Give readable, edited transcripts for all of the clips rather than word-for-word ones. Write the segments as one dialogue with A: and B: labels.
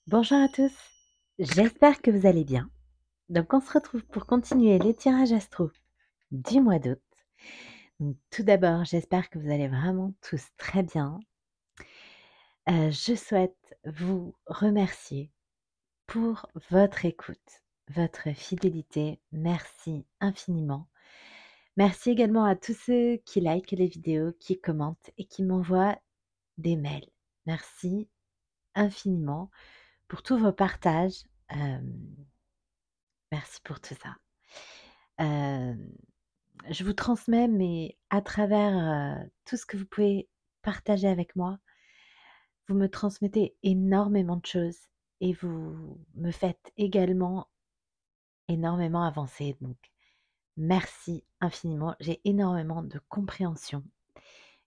A: Bonjour à tous, j'espère que vous allez bien. Donc on se retrouve pour continuer les tirages astro du mois d'août. Donc tout d'abord, j'espère que vous allez vraiment tous très bien. Je souhaite vous remercier pour votre écoute, votre fidélité. Merci infiniment. Merci également à tous ceux qui likent les vidéos, qui commentent et qui m'envoient des mails. Merci infiniment pour tous vos partages. Merci pour tout ça. Hem, je vous transmets, mais à travers, tout ce que vous pouvez partager avec moi, vous me transmettez énormément de choses et vous me faites également énormément avancer, donc merci infiniment. J'ai énormément de compréhension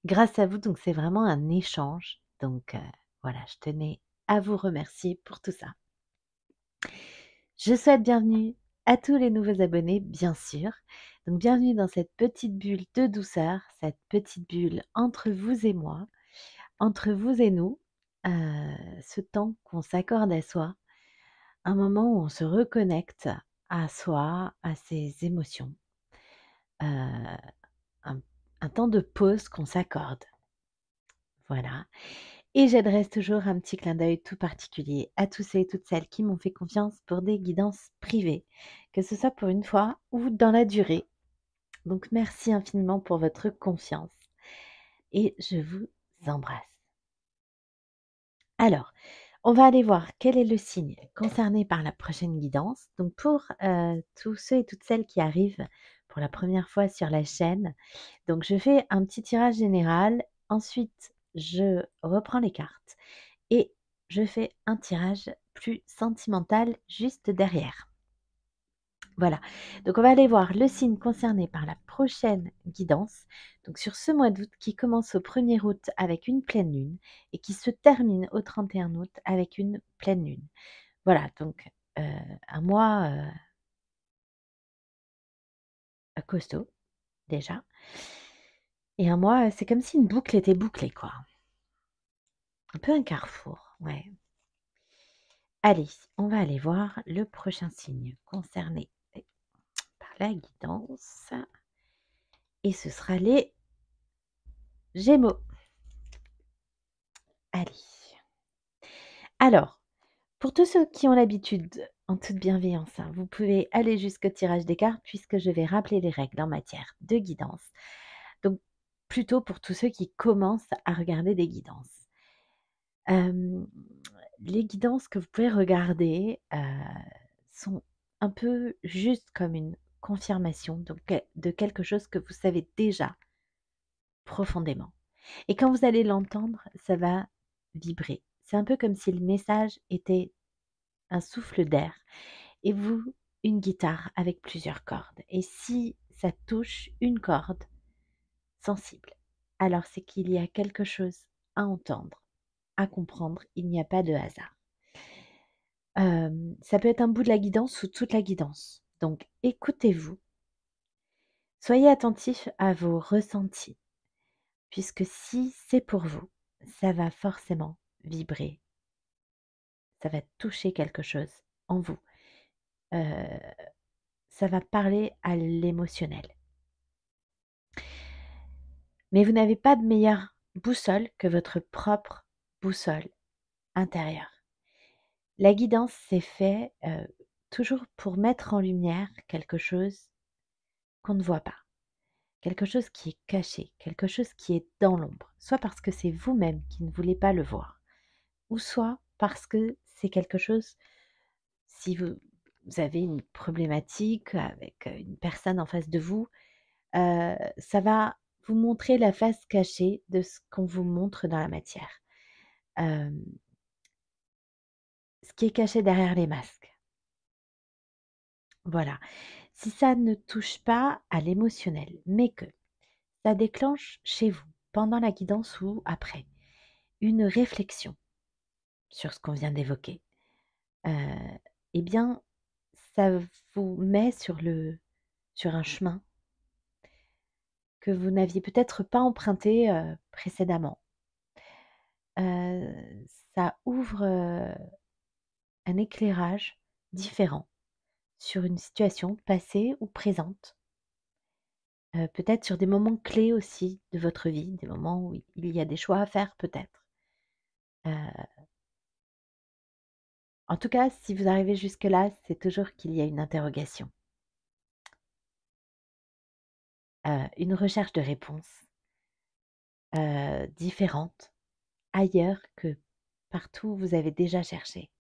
A: grâce à vous, donc c'est vraiment un échange, donc voilà, je tenais à vous remercier pour tout ça. Je souhaite bienvenue à tous les nouveaux abonnés, bien sûr. Donc bienvenue dans cette petite bulle de douceur, cette petite bulle entre vous et moi, entre vous et nous, ce temps qu'on s'accorde à soi, un moment où on se reconnecte à soi, à ses émotions, un, un temps de pause qu'on s'accorde. Voilà. Et j'adresse toujours un petit clin d'œil tout particulier à tous ceux et toutes celles qui m'ont fait confiance pour des guidances privées, que ce soit pour une fois ou dans la durée. Donc merci infiniment pour votre confiance et je vous embrasse. Alors, on va aller voir quel est le signe concerné par la prochaine guidance. Donc pour tous ceux et toutes celles qui arrivent pour la première fois sur la chaîne, donc je fais un petit tirage général, ensuite je reprends les cartes et je fais un tirage plus sentimental juste derrière. Voilà, donc on va aller voir le signe concerné par la prochaine guidance, donc sur ce mois d'août qui commence au 1er août avec une pleine lune et qui se termine au 31 août avec une pleine lune. Voilà, donc un mois costaud déjà, et un mois, c'est comme si une boucle était bouclée, quoi. Un peu un carrefour, ouais. Allez, on va aller voir le prochain signe concerné par la guidance. Et ce sera les Gémeaux. Allez. Alors, pour tous ceux qui ont l'habitude, en toute bienveillance, hein, vous pouvez aller jusqu'au tirage des cartes puisque je vais rappeler les règles en matière de guidance. Donc, plutôt pour tous ceux qui commencent à regarder des guidances. Hem, les guidances que vous pouvez regarder, sont un peu juste comme une confirmation donc de quelque chose que vous savez déjà profondément. Et quand vous allez l'entendre, ça va vibrer. C'est un peu comme si le message était un souffle d'air et vous, une guitare avec plusieurs cordes. Et si ça touche une corde sensible, alors c'est qu'il y a quelque chose à entendre, à comprendre. Il n'y a pas de hasard. Ça peut être un bout de la guidance ou toute la guidance. Donc écoutez-vous, soyez attentifs à vos ressentis, puisque si c'est pour vous, ça va forcément vibrer, ça va toucher quelque chose en vous. Heu, ça va parler à l'émotionnel. Mais vous n'avez pas de meilleure boussole que votre propre boussole intérieure. La guidance, c'est fait, toujours pour mettre en lumière quelque chose qu'on ne voit pas, quelque chose qui est caché, quelque chose qui est dans l'ombre, soit parce que c'est vous-même qui ne voulez pas le voir, ou soit parce que c'est quelque chose, si vous avez une problématique avec, une personne en face de vous, ça va vous montrer la face cachée de ce qu'on vous montre dans la matière. Hem, ce qui est caché derrière les masques. Voilà. Si ça ne touche pas à l'émotionnel, mais que ça déclenche chez vous, pendant la guidance ou après, une réflexion sur ce qu'on vient d'évoquer, heu, eh bien, ça vous met sur un chemin que vous n'aviez peut-être pas emprunté, précédemment. Ça ouvre, un éclairage différent sur une situation passée ou présente. Peut-être sur des moments clés aussi de votre vie, des moments où il y a des choix à faire peut-être. Heu, En tout cas, si vous arrivez jusque-là, c'est toujours qu'il y a une interrogation, une recherche de réponse, différente, ailleurs que partout où vous avez déjà cherché.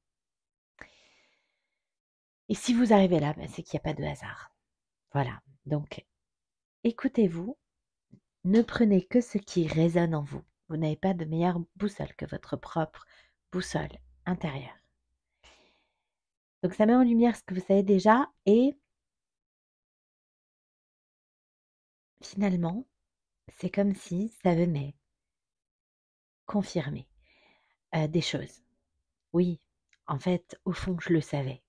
A: Et si vous arrivez là, c'est qu'il y a pas de hasard. Voilà, donc écoutez-vous, ne prenez que ce qui résonne en vous. Vous n'avez pas de meilleure boussole que votre propre boussole intérieure. Donc ça met en lumière ce que vous savez déjà et finalement, c'est comme si ça venait confirmer, des choses. Oui, en fait, au fond, je le savais.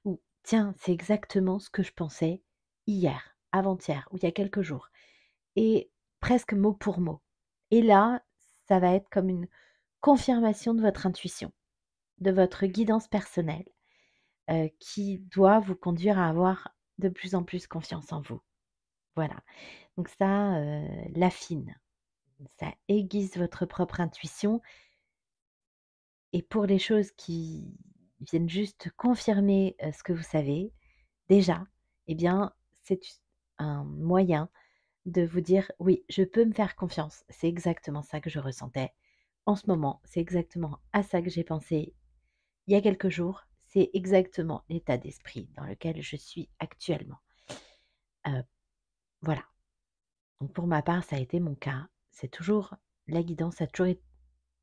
A: Ou tiens, c'est exactement ce que je pensais hier, avant-hier ou il y a quelques jours et presque mot pour mot. Et là, ça va être comme une confirmation de votre intuition, de votre guidance personnelle, qui doit vous conduire à avoir de plus en plus confiance en vous. Voilà, donc ça, l'affine, ça aiguise votre propre intuition et pour les choses qui viennent juste confirmer, ce que vous savez déjà, eh bien, c'est un moyen de vous dire: «Oui, je peux me faire confiance. C'est exactement ça que je ressentais en ce moment. C'est exactement à ça que j'ai pensé il y a quelques jours. C'est exactement l'état d'esprit dans lequel je suis actuellement». Heu, voilà. Donc pour ma part, ça a été mon cas. C'est toujours la guidance a toujours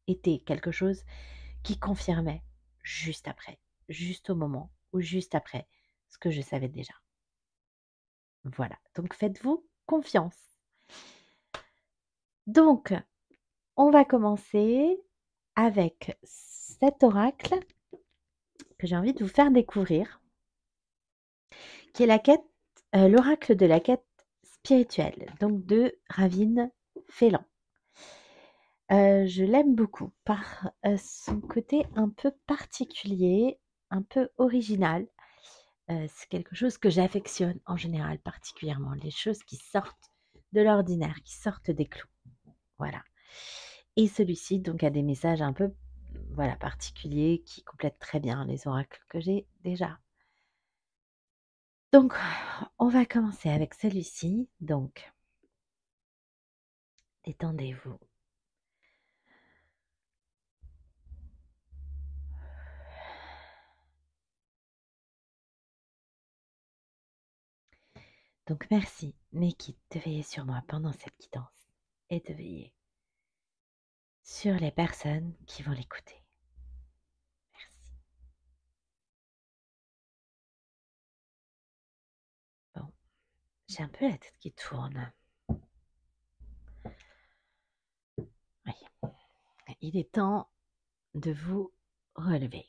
A: été quelque chose qui confirmait juste après, juste au moment ou juste après ce que je savais déjà. Voilà, donc faites-vous confiance. Donc, on va commencer avec cet oracle que j'ai envie de vous faire découvrir, qui est la quête, l'oracle de la quête spirituelle, donc de Ravine Phélan. Je l'aime beaucoup par, son côté un peu particulier, un peu original. C'est quelque chose que j'affectionne en général particulièrement, les choses qui sortent de l'ordinaire, qui sortent des clous. Voilà. Et celui-ci donc a des messages un peu, voilà, particuliers qui complètent très bien les oracles que j'ai déjà. Donc on va commencer avec celui-ci, donc détendez-vous. Donc merci mes guides de veiller sur moi pendant cette guidance et de veiller sur les personnes qui vont l'écouter. Merci. Bon, j'ai un peu la tête qui tourne. Oui, il est temps de vous relever.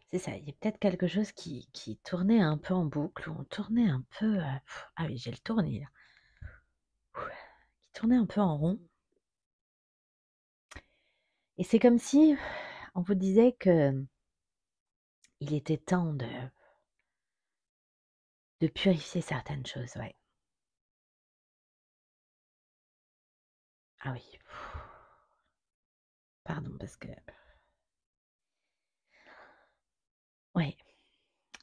A: C'est ça, il y a peut-être quelque chose qui tournait un peu en boucle, ou on tournait un peu, ah oui, j'ai le tournis là, qui tournait un peu en rond. Et c'est comme si on vous disait que il était temps de purifier certaines choses, ouais. Ah oui, pardon parce que ouais,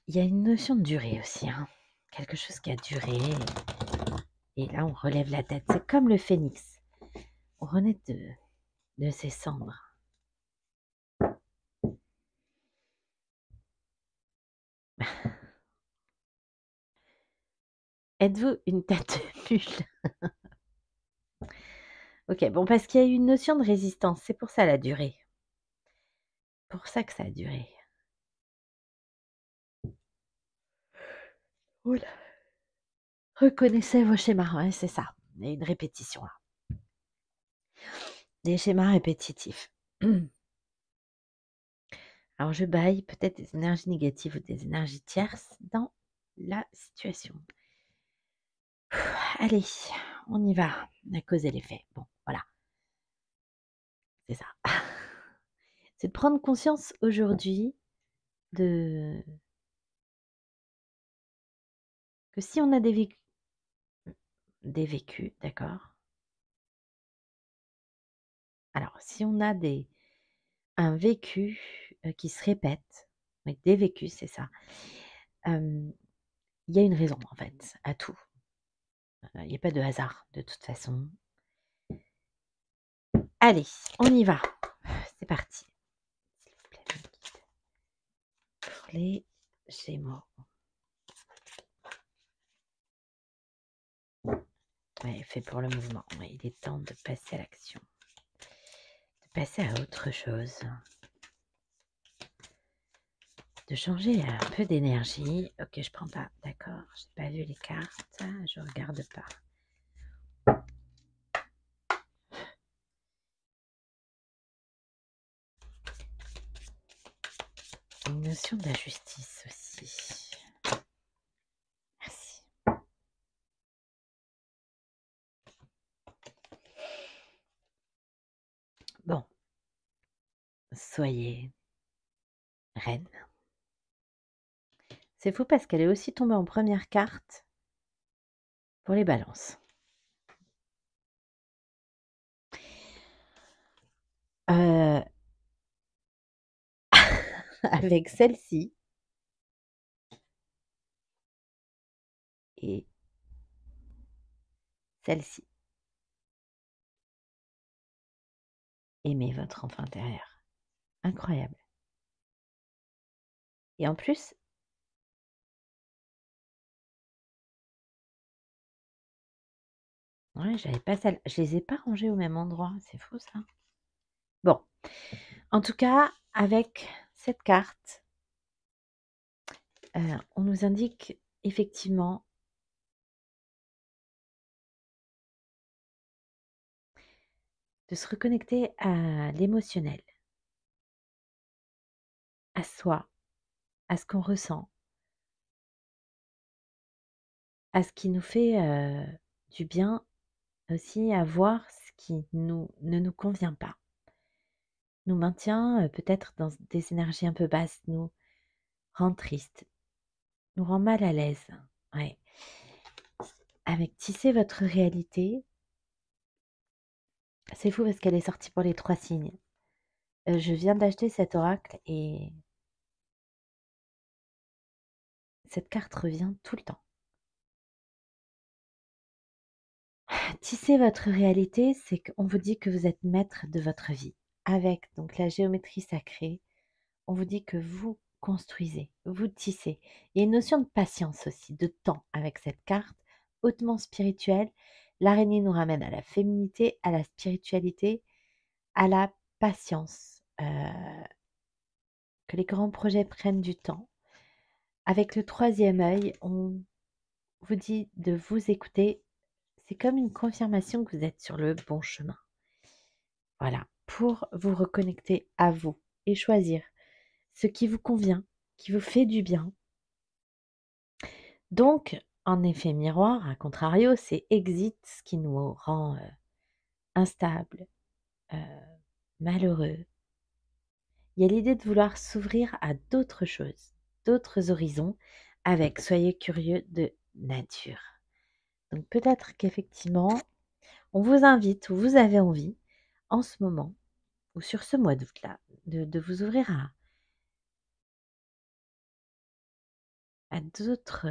A: il y a une notion de durée aussi, hein. Quelque chose qui a duré et là on relève la tête. C'est comme le phénix, on renaît de ses cendres. Êtes-vous une tête de mule? OK, bon parce qu'il y a eu une notion de résistance, c'est pour ça la durée. Pour ça que ça a duré. Ouh là. Reconnaissez vos schémas, ouais, c'est ça. Il y a une répétition là. Des schémas répétitifs. Alors je baille peut-être des énergies négatives ou des énergies tierces dans la situation. Allez, on y va. La cause et l'effet. Bon, voilà, c'est ça. C'est de prendre conscience aujourd'hui de que si on a des vécus, d'accord? Alors si on a un vécu, qui se répète, oui, des vécus, c'est ça, hem, il y a une raison en fait à tout. Il y a pas de hasard de toute façon. Allez, on y va. C'est parti. S'il vous plaît, mon guide. Pour les Gémeaux. Ouais, fait pour le mouvement. Ouais, il est temps de passer à l'action. De passer à autre chose. De changer un peu d'énergie. Ok, je prends pas. D'accord, je n'ai pas vu les cartes. Je regarde pas. Une notion d'injustice aussi. Merci. Bon, soyez reine. C'est fou parce qu'elle est aussi tombée en première carte pour les balances. Avec celle-ci et celle-ci. Aimez votre enfant intérieur. Incroyable. Et en plus, ouais, j'avais pas celle, je les ai pas rangées au même endroit. C'est fou ça. Bon, en tout cas, avec cette carte, on nous indique effectivement de se reconnecter à l'émotionnel, à soi, à ce qu'on ressent, à ce qui nous fait du bien aussi, à voir ce qui ne nous convient pas, nous maintient peut-être dans des énergies un peu basses, nous rend triste, nous rend mal à l'aise. Ouais. Avec tisser votre réalité, c'est fou parce qu'elle est sortie pour les 3 signes. Je viens d'acheter cet oracle et cette carte revient tout le temps. Tisser votre réalité, c'est qu'on vous dit que vous êtes maître de votre vie. Avec donc la géométrie sacrée, on vous dit que vous construisez, vous tissez. Il y a une notion de patience aussi, de temps avec cette carte hautement spirituelle. L'araignée nous ramène à la féminité, à la spiritualité, à la patience. Que les grands projets prennent du temps. Avec le troisième œil, on vous dit de vous écouter. C'est comme une confirmation que vous êtes sur le bon chemin. Voilà, pour vous reconnecter à vous et choisir ce qui vous convient, qui vous fait du bien. Donc, en effet miroir, à contrario, c'est exit ce qui nous rend instables, malheureux. Il y a l'idée de vouloir s'ouvrir à d'autres choses, d'autres horizons, avec soyez curieux de nature. Donc peut-être qu'effectivement, on vous invite ou vous avez envie, en ce moment, ou sur ce mois d'août-là, de vous ouvrir à d'autres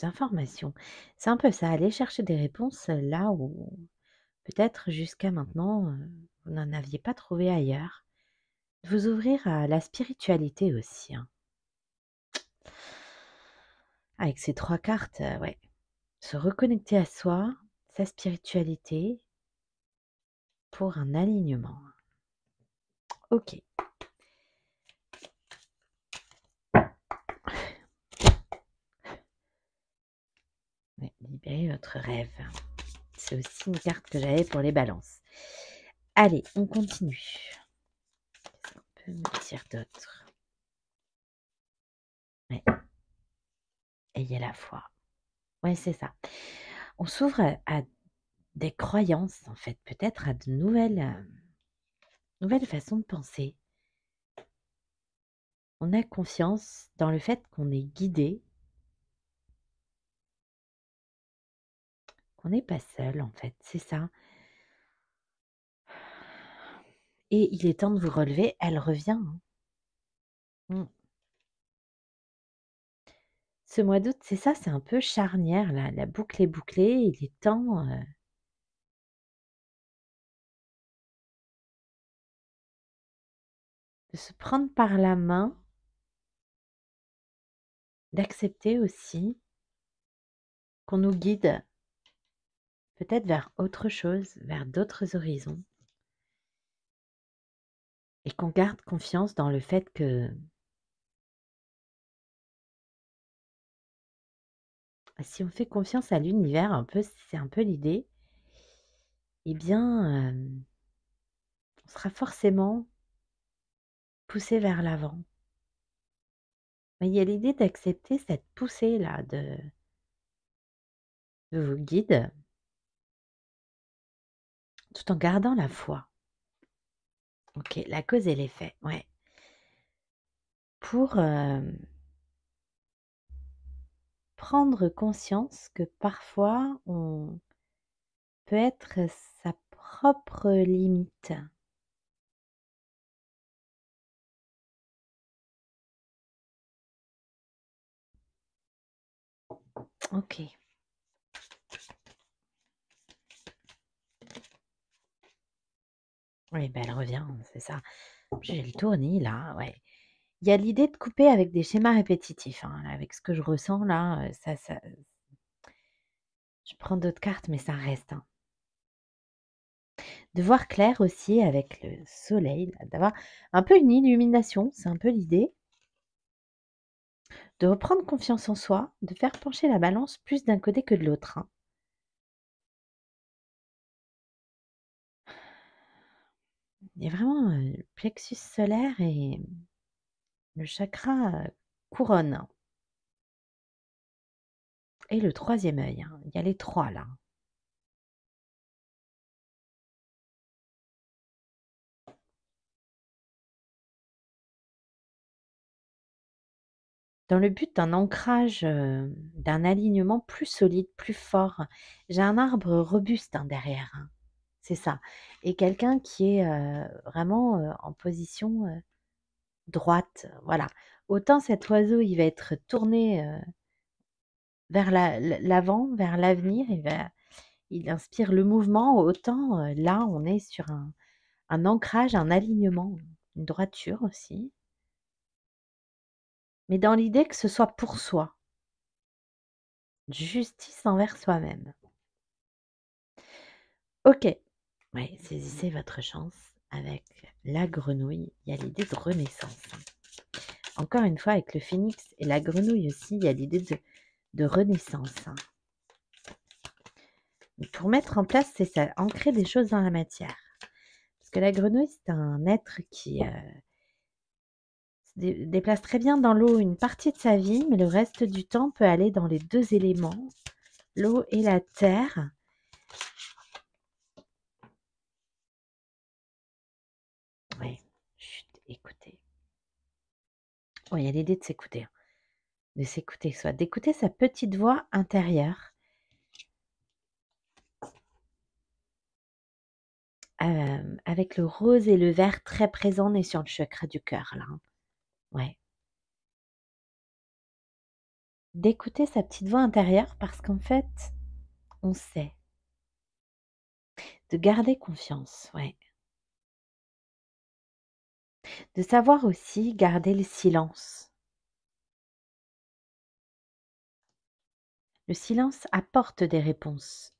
A: informations. C'est un peu ça, aller chercher des réponses là où peut-être jusqu'à maintenant, vous n'en aviez pas trouvé ailleurs. De vous ouvrir à la spiritualité aussi, hein. Avec ces 3 cartes, ouais. Se reconnecter à soi, sa spiritualité, pour un alignement. OK. Ouais, libérer votre rêve. C'est aussi une carte que j'avais pour les balances. Allez, on continue. Qu'est-ce qu'on peut me dire d'autre? Ouais. Ayez la foi. Ouais, c'est ça. On s'ouvre à des croyances, en fait, peut-être à de nouvelles façons de penser. On a confiance dans le fait qu'on est guidé, qu'on n'est pas seul, en fait, c'est ça. Et il est temps de vous relever, elle revient, hein. Mmh. Ce mois d'août, c'est ça, c'est un peu charnière là, la boucle est bouclée, il est temps, de se prendre par la main, d'accepter aussi qu'on nous guide peut-être vers autre chose, vers d'autres horizons et qu'on garde confiance dans le fait que si on fait confiance à l'univers un peu, c'est un peu l'idée, eh bien, on sera forcément poussé vers l'avant. Mais il y a l'idée d'accepter cette poussée-là de vos guides, tout en gardant la foi. OK, la cause et l'effet, ouais. Pour, prendre conscience que parfois on peut être sa propre limite. OK. Oui, ben elle revient, c'est ça. J'ai le tournis là, ouais. Il y a l'idée de couper avec des schémas répétitifs, hein, avec ce que je ressens là, ça je prends d'autres cartes, mais ça reste, hein. De voir clair aussi avec le soleil, là, d'avoir un peu une illumination, c'est un peu l'idée. De reprendre confiance en soi, de faire pencher la balance plus d'un côté que de l'autre, hein. Il y a vraiment, le plexus solaire et le chakra, couronne et le troisième œil, hein. Il y a les 3 là. Dans le but d'un ancrage, d'un alignement plus solide, plus fort. J'ai un arbre robuste, hein, derrière, hein. C'est ça et quelqu'un qui est, vraiment, en position, droite, voilà. Autant cet oiseau, il va être tourné, vers l'avant, vers l'avenir, il inspire le mouvement, autant, là, on est sur un ancrage, un alignement, une droiture aussi, mais dans l'idée que ce soit pour soi, justice envers soi-même. OK, ouais, saisissez votre chance avec la grenouille, il y a l'idée de renaissance, hein. Encore une fois avec le phénix et la grenouille aussi, il y a l'idée de renaissance, hein. Pour mettre en place, c'est ça, ancrer des choses dans la matière. Parce que la grenouille, c'est un être qui, se déplace très bien dans l'eau une partie de sa vie, mais le reste du temps peut aller dans les 2 éléments, l'eau et la terre. Ouais, chut, écoutez. Ouais, il y a l'idée de s'écouter, hein, de s'écouter soi, d'écouter sa petite voix intérieure, avec le rose et le vert très présents. On est sur le chakra du cœur là, hein. Ouais. D'écouter sa petite voix intérieure parce qu'en fait, on sait. De garder confiance, ouais. De savoir aussi garder le silence. Le silence apporte des réponses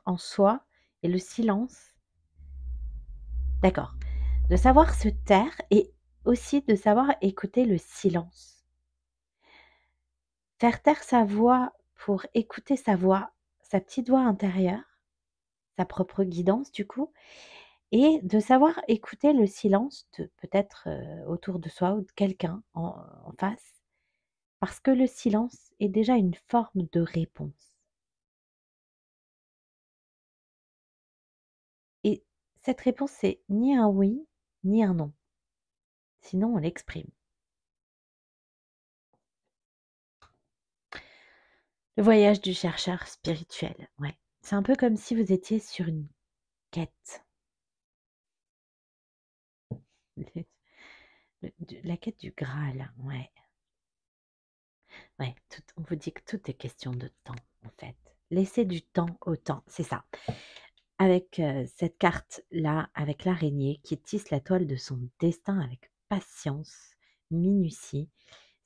A: en soi et le silence, d'accord. De savoir se taire et aussi de savoir écouter le silence. Faire taire sa voix pour écouter sa voix, sa petite voix intérieure, sa propre guidance du coup, et de savoir écouter le silence de peut-être, autour de soi ou de quelqu'un en face, parce que le silence est déjà une forme de réponse. cette réponse, c'est ni un oui, ni un non. Sinon, on l'exprime. Le voyage du chercheur spirituel, ouais. C'est un peu comme si vous étiez sur une quête. La quête du Graal, ouais. Ouais, on vous dit que tout est question de temps, en fait. Laissez du temps au temps, c'est ça. Avec cette carte-là, avec l'araignée qui tisse la toile de son destin avec patience, minutie,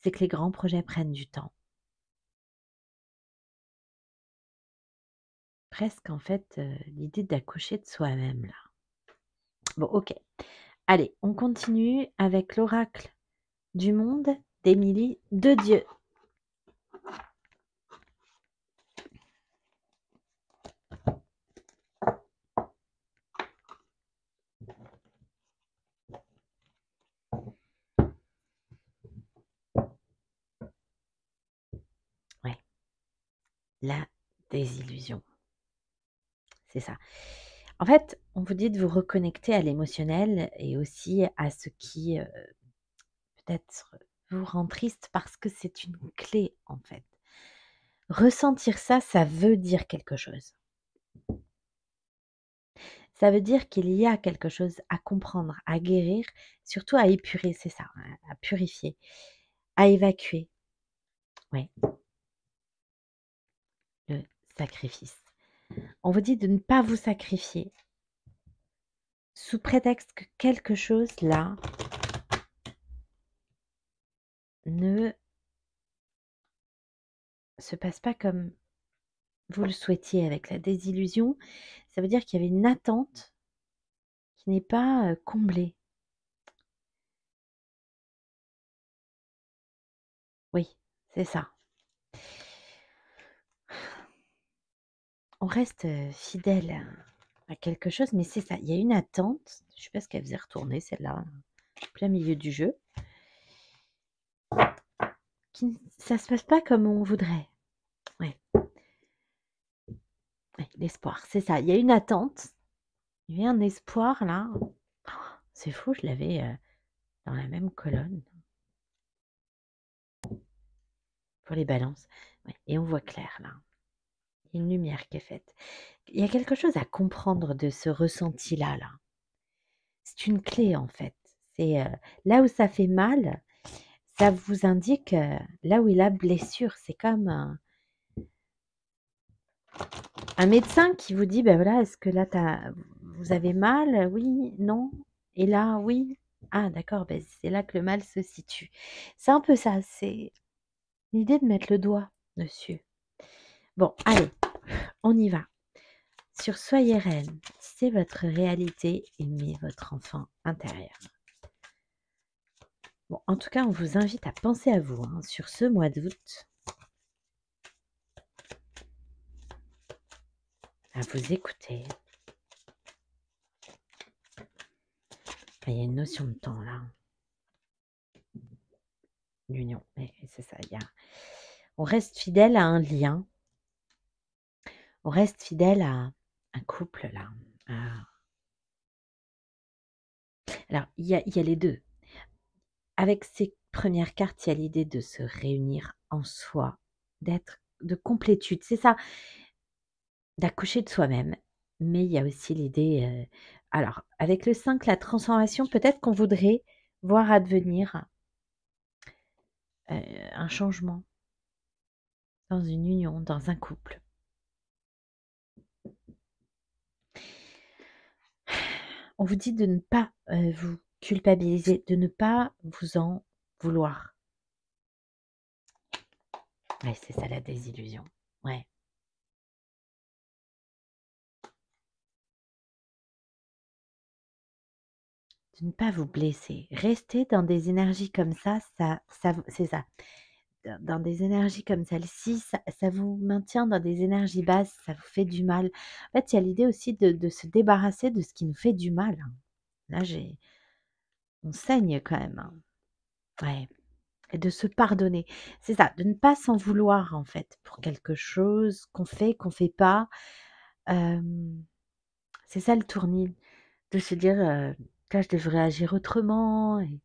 A: c'est que les grands projets prennent du temps. Presque, en fait, l'idée d'accoucher de soi-même, là. Bon, ok. Allez, on continue avec l'oracle du monde d'Émilie de Dieu. Ouais, la désillusion. C'est ça. En fait, on vous dit de vous reconnecter à l'émotionnel et aussi à ce qui peut-être vous rend triste parce que c'est une clé en fait. Ressentir ça, ça veut dire quelque chose. Ça veut dire qu'il y a quelque chose à comprendre, à guérir, surtout à épurer, c'est ça, à purifier, à évacuer. Oui, le sacrifice. On vous dit de ne pas vous sacrifier sous prétexte que quelque chose là ne se passe pas comme vous le souhaitiez. Avec la désillusion, ça veut dire qu'il y avait une attente qui n'est pas comblée. Oui, c'est ça. On reste fidèle à quelque chose, mais c'est ça. Il y a une attente. Je ne sais pas ce qu'elle faisait retourner, celle-là, plein milieu du jeu. Ça ne se passe pas comme on voudrait. Ouais. Ouais, l'espoir, c'est ça. Il y a une attente. Il y a un espoir, là. Oh, c'est fou, je l'avais dans la même colonne. Pour les balances. Ouais, et on voit clair, là. Il y a une lumière qui est faite. Il y a quelque chose à comprendre de ce ressenti-là, là. C'est une clé, en fait. C'est là où ça fait mal, ça vous indique là où il a blessure. C'est comme un médecin qui vous dit, ben voilà, est-ce que là, vous avez mal? Oui, non. Et là, oui. Ah, d'accord, ben, c'est là que le mal se situe. C'est un peu ça, c'est l'idée de mettre le doigt dessus. Bon, allez, on y va. Sur Soyez reine, c'est votre réalité, aimez votre enfant intérieur. Bon, en tout cas, on vous invite à penser à vous sur ce mois d'août, à vous écouter. Il y a une notion de temps là. L'union, c'est ça. On reste fidèle à un lien. On reste fidèle à un couple là. Alors, il y a les deux. Avec ces premières cartes, il y a l'idée de se réunir en soi, de complétude. C'est ça, d'accoucher de soi-même. Mais il y a aussi l'idée, alors avec le 5, la transformation, peut-être qu'on voudrait voir advenir un changement dans une union, dans un couple. On vous dit de ne pas vous culpabiliser, de ne pas vous en vouloir. Ouais, c'est ça la désillusion. Ouais. De ne pas vous blesser. Rester dans des énergies comme ça c'est ça. Dans des énergies comme celle-ci, ça vous maintient dans des énergies basses, ça vous fait du mal. En fait, il y a l'idée aussi de se débarrasser de ce qui nous fait du mal. Là, on saigne quand même. Ouais. Et de se pardonner. C'est ça, de ne pas s'en vouloir en fait pour quelque chose qu'on fait pas. C'est ça le tournis. de se dire, là, je devrais agir autrement et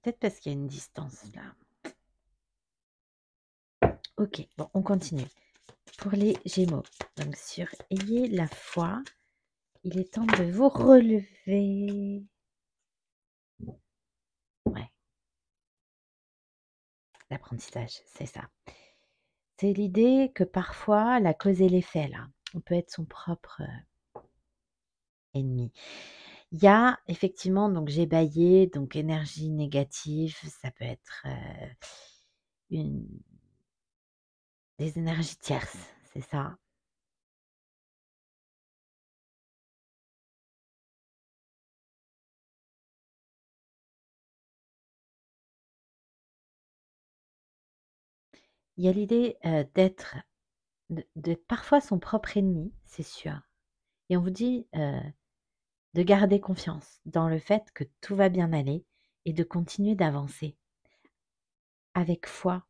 A: peut-être parce qu'il y a une distance là. OK, bon, on continue. Pour les Gémeaux, donc sur ayez la foi, il est temps de vous relever. Ouais, l'apprentissage, c'est ça. C'est l'idée que parfois la cause et l'effet là, on peut être son propre, ennemi. Il y a effectivement donc j'ai bâillé, donc énergie négative, ça peut être, une des énergies tierces, c'est ça. Il y a l'idée, d'être d'être parfois son propre ennemi, c'est sûr et on vous dit, de garder confiance dans le fait que tout va bien aller et de continuer d'avancer avec foi,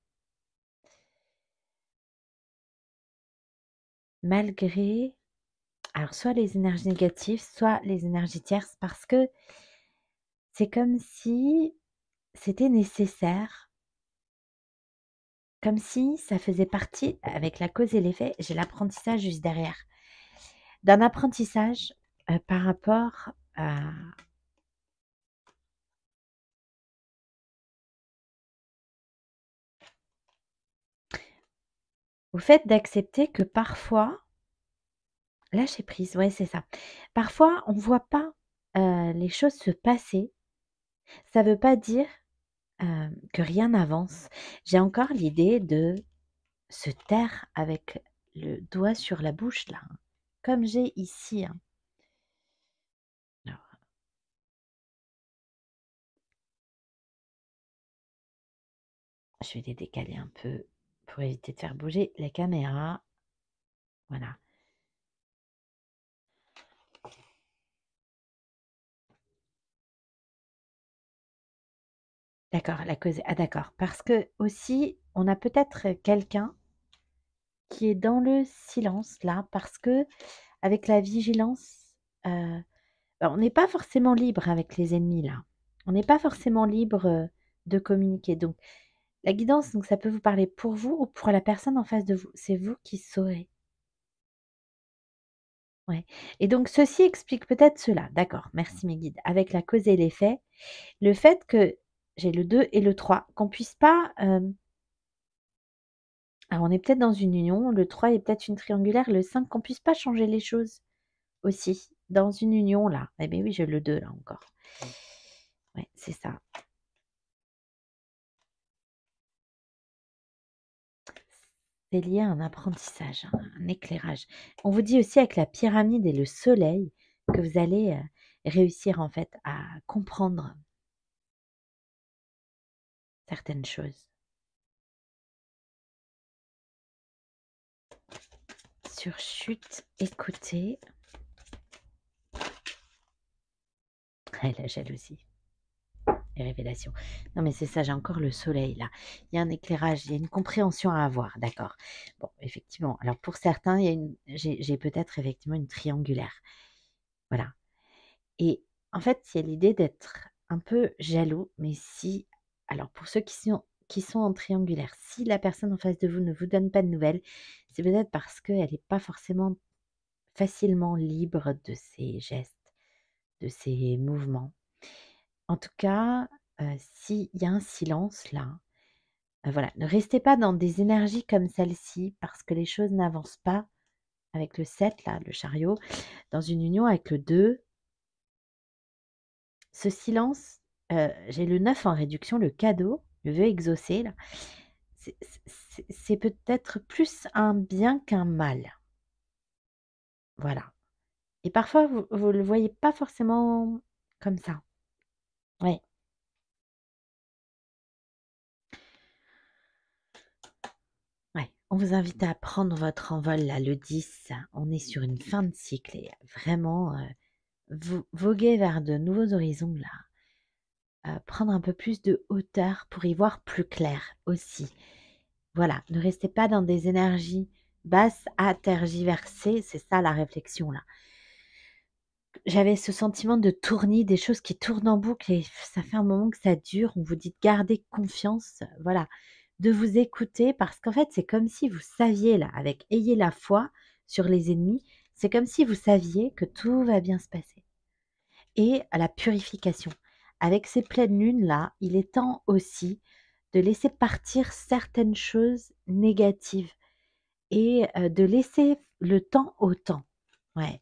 A: malgré alors soit les énergies négatives, soit les énergies tierces parce que c'est comme si c'était nécessaire, comme si ça faisait partie avec la cause et l'effet, j'ai l'apprentissage juste derrière, d'un apprentissage, par rapport à au fait d'accepter que parfois lâcher prise, ouais, c'est ça. Parfois, on ne voit pas, les choses se passer. Ça ne veut pas dire, que rien n'avance. J'ai encore l'idée de se taire avec le doigt sur la bouche là, hein, comme j'ai ici, hein. Alors, je vais les décaler un peu pour éviter de faire bouger la caméra. Voilà. D'accord, la cause ah d'accord, parce que aussi on a peut-être quelqu'un qui est dans le silence là, parce que avec la vigilance, heu, bah, on n'est pas forcément libre avec les ennemis là. On n'est pas forcément libre, de communiquer. Donc la guidance, donc ça peut vous parler pour vous ou pour la personne en face de vous. C'est vous qui saurez. Ouais et donc ceci explique peut-être cela. D'accord, merci mes guides. Avec la cause et l'effet, le fait que j'ai le 2 et le 3, qu'on puisse pas, alors on est peut-être dans une union, le 3 est peut-être une triangulaire, le 5 qu'on puisse pas changer les choses aussi dans une union là. Eh beh oui, j'ai le 2 là encore. Ouais, c'est ça. C'est lié à un apprentissage, un éclairage. On vous dit aussi avec la pyramide et le soleil que vous allez, réussir en fait à comprendre certaines choses. Sur chute, écoutez et la jalousie, les révélations. Non mais c'est ça, j'ai encore le soleil là. Il y a un éclairage, il y a une compréhension à avoir, d'accord. Bon, effectivement, alors pour certains, il y a une j'ai peut-être effectivement une triangulaire. Voilà et en fait, il y a l'idée d'être un peu jaloux, mais si alors pour ceux qui sont en triangulaire, si la personne en face de vous ne vous donne pas de nouvelles, c'est peut-être parce qu'elle n'est pas forcément facilement libre de ses gestes, de ses mouvements. En tout cas, s'il y a un silence là, voilà, ne restez pas dans des énergies comme celle-ci parce que les choses n'avancent pas avec le 7 là, le chariot, dans une union avec le 2. Ce silence, j'ai le 9 en réduction, le cadeau, le vœu exaucé là, c'est peut-être plus un bien qu'un mal. Voilà et parfois vous le voyez pas forcément comme ça. Ouais, ouais. On vous invite à prendre votre envol là, le 10. On est sur une fin de cycle et vraiment, voguer vers de nouveaux horizons là, prendre un peu plus de hauteur pour y voir plus clair aussi. Voilà, ne restez pas dans des énergies basse à tergiverser, c'est ça la réflexion là. J'avais ce sentiment de tournis, des choses qui tournent en boucle et ça fait un moment que ça dure. On vous dit de garder confiance, voilà, de vous écouter parce qu'en fait, c'est comme si vous saviez là, avec ayez la foi sur les ennemis, c'est comme si vous saviez que tout va bien se passer. Et à la purification. Avec ces pleines lunes là, il est temps aussi de laisser partir certaines choses négatives et de laisser le temps au temps. Ouais,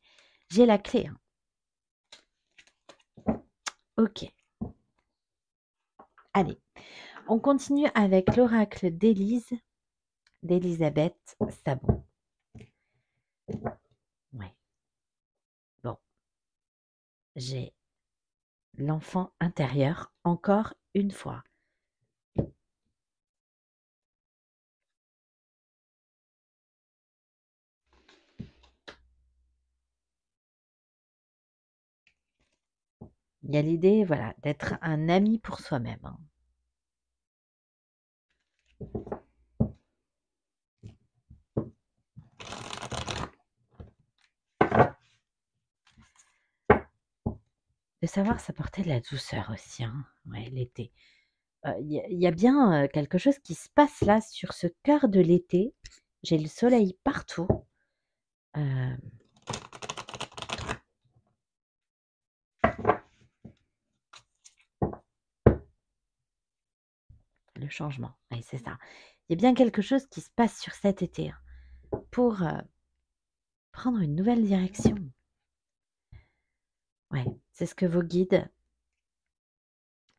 A: j'ai la clé, hein. OK, allez, on continue avec l'oracle d'Élisabeth Sabon. Ouais, bon, j'ai l'enfant intérieur encore une fois. Il y a l'idée, voilà, d'être un ami pour soi-même, hein. De savoir s'apporter de la douceur aussi, hein, ouais, l'été. Il y a bien, quelque chose qui se passe là sur ce cœur de l'été. J'ai le soleil partout. Hem, le changement, oui, c'est ça. Il y a bien quelque chose qui se passe sur cet été, hein, pour, prendre une nouvelle direction. Ouais, c'est ce que vos guides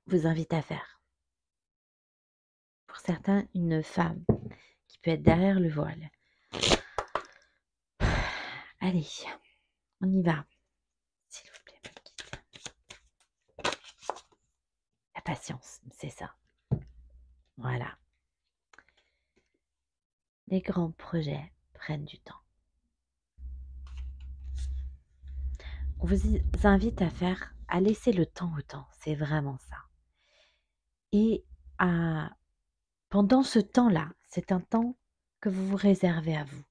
A: vous invitent à faire. Pour certains, une femme qui peut être derrière le voile. Allez, on y va, s'il vous plaît, mon guide. La patience, c'est ça. Voilà. Les grands projets prennent du temps. On vous invite à laisser le temps au temps, c'est vraiment ça. Et à pendant ce temps-là, c'est un temps que vous vous réservez à vous.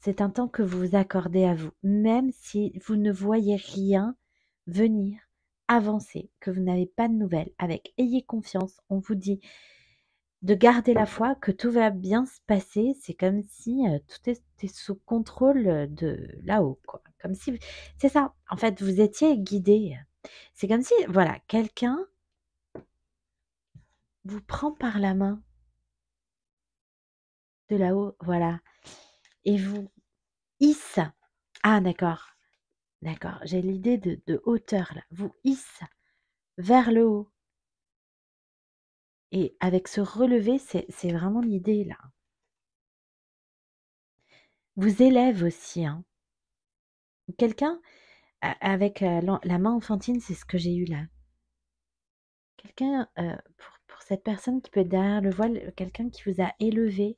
A: C'est un temps que vous vous accordez à vous, même si vous ne voyez rien venir, avancer, que vous n'avez pas de nouvelles. Avec ayez confiance, on vous dit de garder la foi, que tout va bien se passer. C'est comme si tout était sous contrôle de là-haut, quoi. Comme si, c'est ça. En fait, vous étiez guidé. C'est comme si, voilà, quelqu'un vous prend par la main de là-haut, voilà, et vous hisse. Ah, d'accord, d'accord. J'ai l'idée de hauteur là. Vous hisse vers le haut. Et avec ce relevé, c'est vraiment l'idée là. Vous élève aussi, hein. Quelqu'un avec la main enfantine, c'est ce que j'ai eu là. Quelqu'un, pour cette personne qui peut être derrière le voile, quelqu'un qui vous a élevé.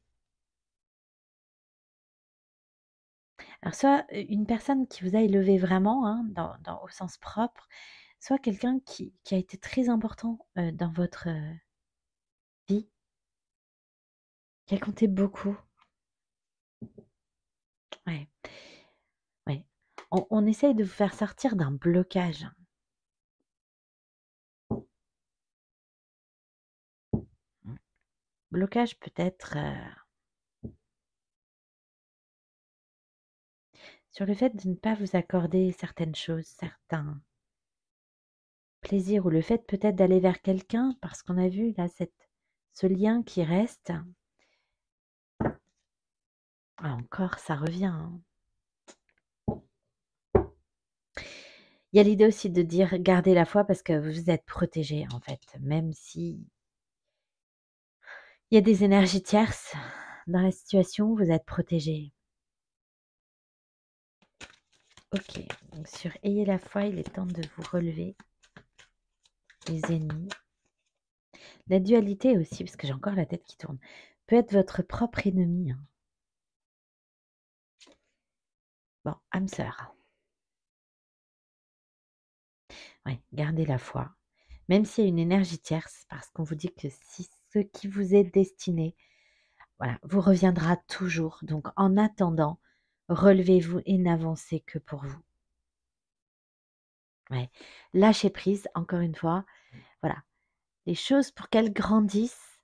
A: Alors soit une personne qui vous a élevé vraiment, hein, au sens propre, soit quelqu'un qui a été très important dans votre vie, qui a compté beaucoup. Ouais, ouais. On essaye de vous faire sortir d'un blocage. Mmh. Blocage peut-être sur le fait de ne pas vous accorder certaines choses, certains plaisirs ou le fait peut-être d'aller vers quelqu'un parce qu'on a vu là ce lien qui reste. Ah, encore, ça revient, hein. Il y a l'idée aussi de dire gardez la foi parce que vous êtes protégés en fait, même si il y a des énergies tierces dans la situation, vous êtes protégés. OK, donc sur ayez la foi, il est temps de vous relever les ennemis. La dualité aussi, parce que j'ai encore la tête qui tourne, peut être votre propre ennemi, hein. Bon, âme sœur, ouais, gardez la foi. Même s'il y a une énergie tierce, parce qu'on vous dit que si ce qui vous est destiné voilà, vous reviendra toujours. Donc en attendant, relevez-vous et n'avancez que pour vous. Ouais. Lâchez prise, encore une fois. Voilà. Les choses pour qu'elles grandissent,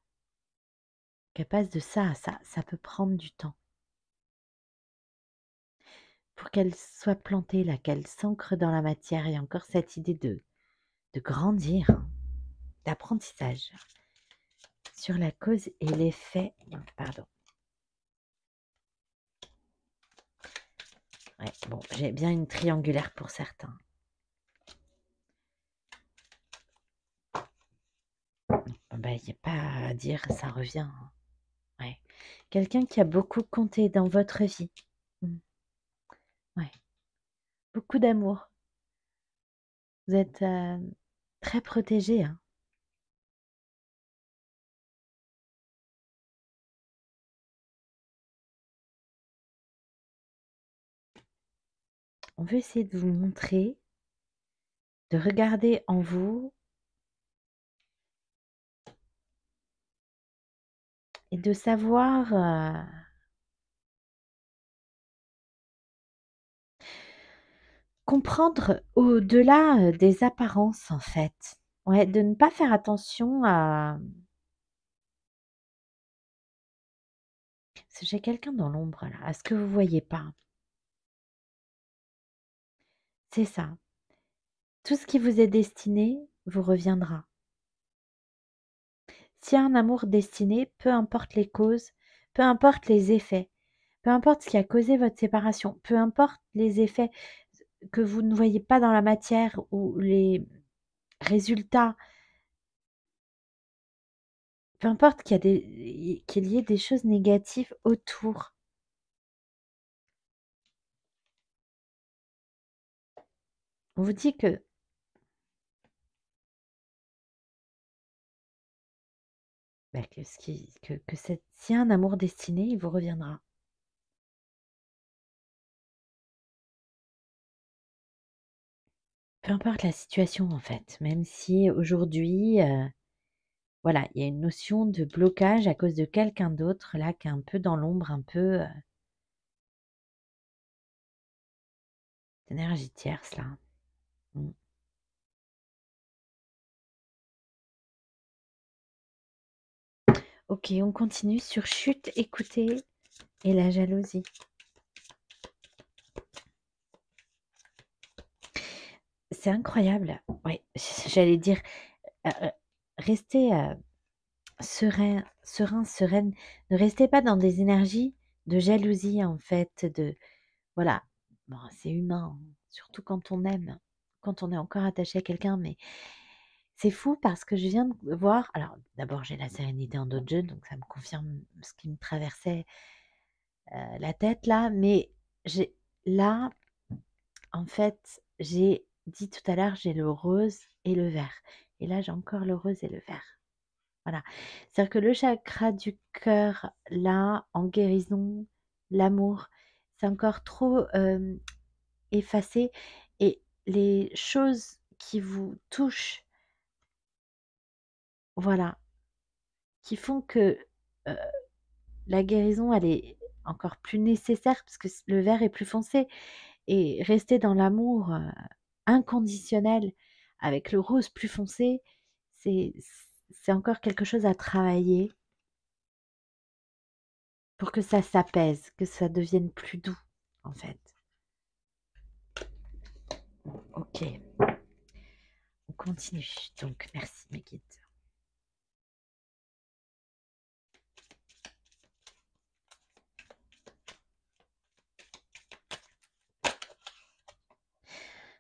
A: qu'elles passent de ça à ça, ça peut prendre du temps. Pour qu'elles soient plantées là, qu'elles s'ancrent dans la matière, il y a encore cette idée de grandir, d'apprentissage sur la cause et l'effet. Pardon. Ouais, bon, j'ai bien une triangulaire pour certains. Ben, il n'y a pas à dire, ça revient. Ouais. Quelqu'un qui a beaucoup compté dans votre vie. Mm. Ouais. Beaucoup d'amour. Vous êtes très protégé. Hein. On veut essayer de vous montrer, de regarder en vous et de savoir comprendre au-delà des apparences en fait. Ouais, de ne pas faire attention à... J'ai quelqu'un dans l'ombre là, à ce que vous voyez pas. C'est ça. Tout ce qui vous est destiné vous reviendra. S'il y a un amour destiné, peu importe les causes, peu importe les effets, peu importe ce qui a causé votre séparation, peu importe les effets que vous ne voyez pas dans la matière ou les résultats, peu importe qu'il y ait des choses négatives autour. On vous dit que s'il y a un amour destiné, il vous reviendra. Peu importe la situation en fait, même si aujourd'hui, voilà, il y a une notion de blocage à cause de quelqu'un d'autre là qui est un peu dans l'ombre, un peu d'énergie tierce là. Mm. Ok, on continue sur chute, écoutez et la jalousie. C'est incroyable. Oui, j'allais dire, restez sereine. Ne restez pas dans des énergies de jalousie, en fait, voilà. Bon, c'est humain, hein, surtout quand on aime, quand on est encore attaché à quelqu'un, mais c'est fou parce que je viens de voir, alors d'abord j'ai la sérénité en d'autres jeux, donc ça me confirme ce qui me traversait la tête là, mais là, en fait, j'ai dit tout à l'heure, j'ai le rose et le vert. Et là, j'ai encore le rose et le vert. Voilà. C'est-à-dire que le chakra du cœur, là, en guérison, l'amour, c'est encore trop effacé. Et les choses qui vous touchent, voilà, qui font que euh, la guérison, elle est encore plus nécessaire parce que le vert est plus foncé. Et rester dans l'amour inconditionnel avec le rose plus foncé, c'est c'est encore quelque chose à travailler pour que ça s'apaise, que ça devienne plus doux, en fait. Ok, on continue. Donc, merci mes guides.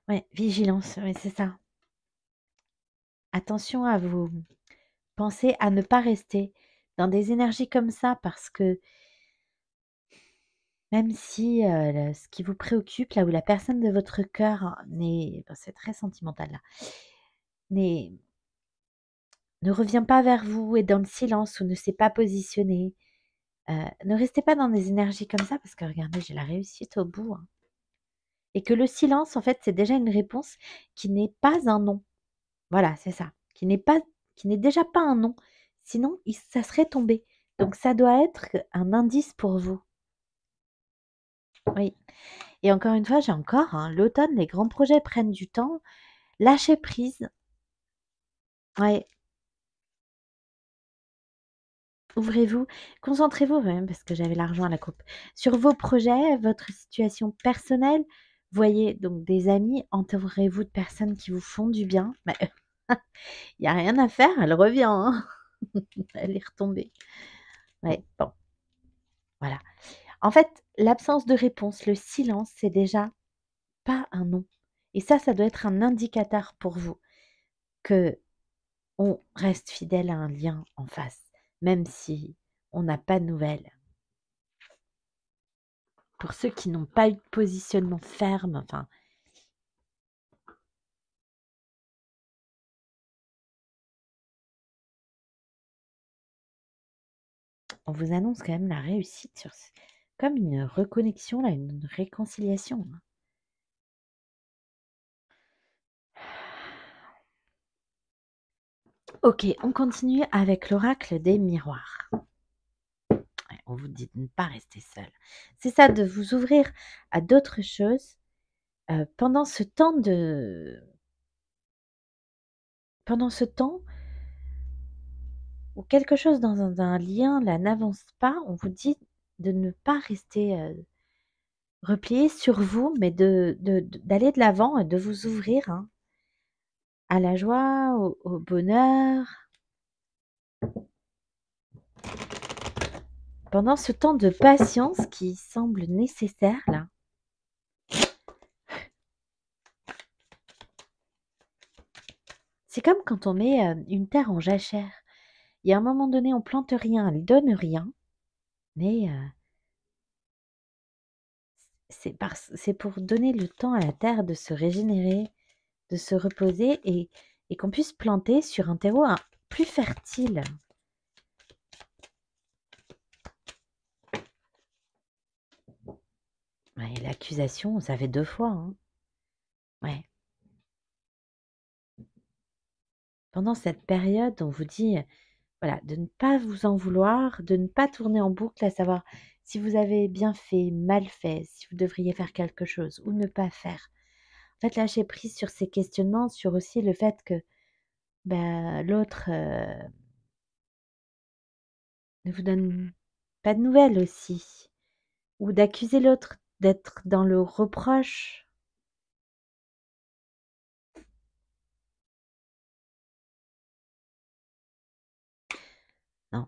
A: Ouais, vigilance, ouais, c'est ça. Attention à vous. Pensez à ne pas rester dans des énergies comme ça parce que même si ce qui vous préoccupe, là où la personne de votre cœur n'est, ben, c'est très sentimental là, n'est ne revient pas vers vous, est dans le silence ou ne s'est pas positionné. Ne restez pas dans des énergies comme ça parce que regardez, j'ai la réussite au bout. Hein. Et que le silence, en fait, c'est déjà une réponse qui n'est pas un non. Voilà, c'est ça. Qui n'est déjà pas un non. Sinon, ça serait tombé. Donc ça doit être un indice pour vous. Oui. Et encore une fois, j'ai encore, hein, l'automne, les grands projets prennent du temps. Lâchez prise. Ouais. Ouvrez-vous, concentrez-vous même parce que j'avais l'argent à la coupe, sur vos projets, votre situation personnelle. Voyez donc des amis, entourez-vous de personnes qui vous font du bien. Mais il y a rien à faire, elle revient, hein. Elle est retombée. Ouais, bon, voilà. En fait, l'absence de réponse, le silence, c'est déjà pas un non. Et ça doit être un indicateur pour vous que on reste fidèle à un lien en face, même si on n'a pas de nouvelles. Pour ceux qui n'ont pas eu de positionnement ferme, enfin, on vous annonce quand même la réussite sur comme une reconnexion là, une réconciliation, hein. Ok, on continue avec l'oracle des miroirs. Ouais, on vous dit de ne pas rester seul. C'est ça, de vous ouvrir à d'autres choses pendant ce temps où quelque chose dans un lien là n'avance pas. On vous dit de ne pas rester replié sur vous, mais d'aller de l'avant et de vous ouvrir, hein, à la joie, au bonheur. Pendant ce temps de patience qui semble nécessaire là. C'est comme quand on met une terre en jachère. Il y a un moment donné, on plante rien, elle donne rien, mais c'est pour donner le temps à la terre de se régénérer, de se reposer et qu'on puisse planter sur un terreau plus fertile. Ouais, l'accusation, ça fait 2 fois, hein. Ouais. Pendant cette période, on vous dit, voilà, de ne pas vous en vouloir, de ne pas tourner en boucle à savoir si vous avez bien fait, mal fait, si vous devriez faire quelque chose ou ne pas faire. En fait, lâcher prise sur ces questionnements, sur aussi le fait que l'autre ne vous donne pas de nouvelles aussi, ou d'accuser l'autre d'être dans le reproche. Non.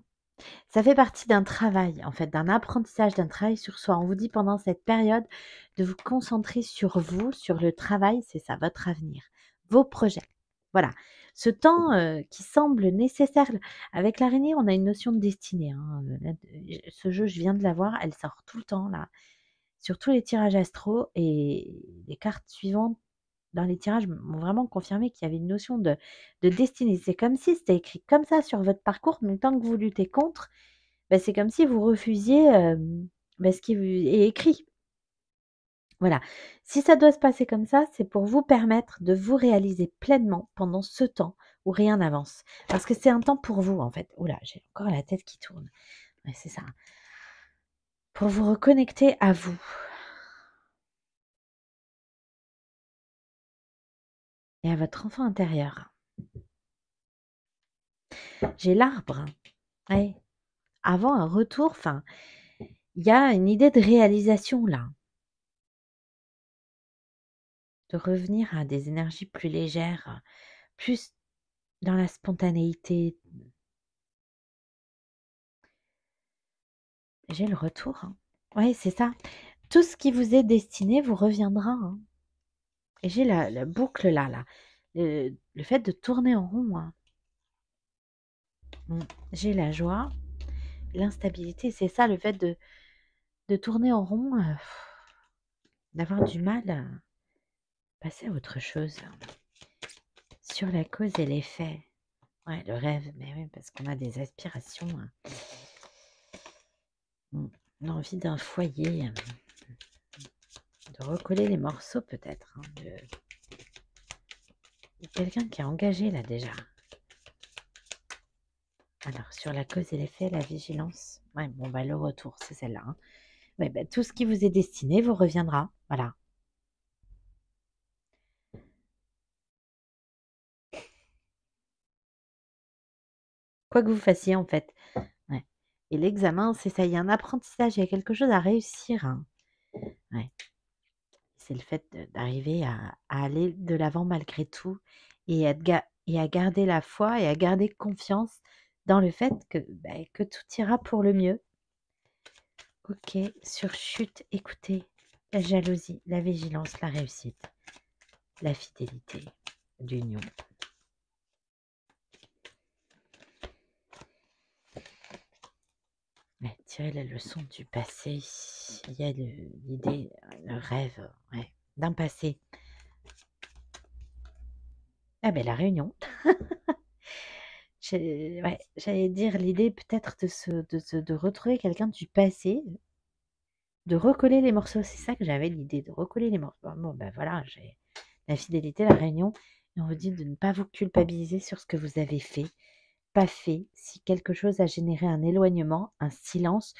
A: Ça fait partie d'un travail, en fait, d'un apprentissage, d'un travail sur soi. On vous dit pendant cette période de vous concentrer sur vous, sur le travail, c'est ça, votre avenir, vos projets. Voilà. Ce temps qui semble nécessaire. Avec l'araignée, on a une notion de destinée, hein. Ce jeu, je viens de la voir, elle sort tout le temps, là, sur tous les tirages astro. Et les cartes suivantes dans les tirages m'ont vraiment confirmé qu'il y avait une notion de destinée. C'est comme si c'était écrit comme ça sur votre parcours, mais tant que vous luttez contre, c'est comme si vous refusiez ce qui est écrit. Voilà. Si ça doit se passer comme ça, c'est pour vous permettre de vous réaliser pleinement pendant ce temps où rien n'avance. Parce que c'est un temps pour vous, en fait. Oula, j'ai encore la tête qui tourne. Ouais, c'est ça. Pour vous reconnecter à vous et à votre enfant intérieur. J'ai l'arbre. Ouais. Avant un retour, enfin, il y a une idée de réalisation là. De revenir à des énergies plus légères, plus dans la spontanéité. J'ai le retour, hein. Ouais, c'est ça. Tout ce qui vous est destiné vous reviendra, hein. Et j'ai la boucle là. Le fait de tourner en rond, hein. J'ai la joie, l'instabilité, c'est ça, le fait de tourner en rond, d'avoir du mal à passer à autre chose. Sur la cause et l'effet. Ouais, le rêve, mais oui, parce qu'on a des aspirations, hein. L'envie d'un foyer, de recoller les morceaux peut-être, hein, de quelqu'un qui est engagé là déjà. Alors, sur la cause et l'effet, la vigilance. Ouais, bon, bah, le retour, c'est celle-là, hein. Ouais, bah, tout ce qui vous est destiné vous reviendra. Voilà. Quoi que vous fassiez, en fait. Ouais. Et l'examen, c'est ça, il y a un apprentissage, il y a quelque chose à réussir, hein. Ouais. C'est le fait d'arriver à aller de l'avant malgré tout et à garder la foi et à garder confiance dans le fait que tout ira pour le mieux. Ok, sur chute, écoutez, la jalousie, la vigilance, la réussite, la fidélité, l'union. Ouais, tirer la leçon du passé, il y a l'idée, le rêve, ouais, d'un passé. Ah ben la réunion. Ouais, j'allais dire l'idée peut-être de retrouver quelqu'un du passé, de recoller les morceaux. C'est ça que j'avais l'idée, de recoller les morceaux. Bon, ben voilà, j'ai la fidélité, la réunion. Et on vous dit de ne pas vous culpabiliser sur ce que vous avez fait, pas fait. Si quelque chose a généré un éloignement, un silence,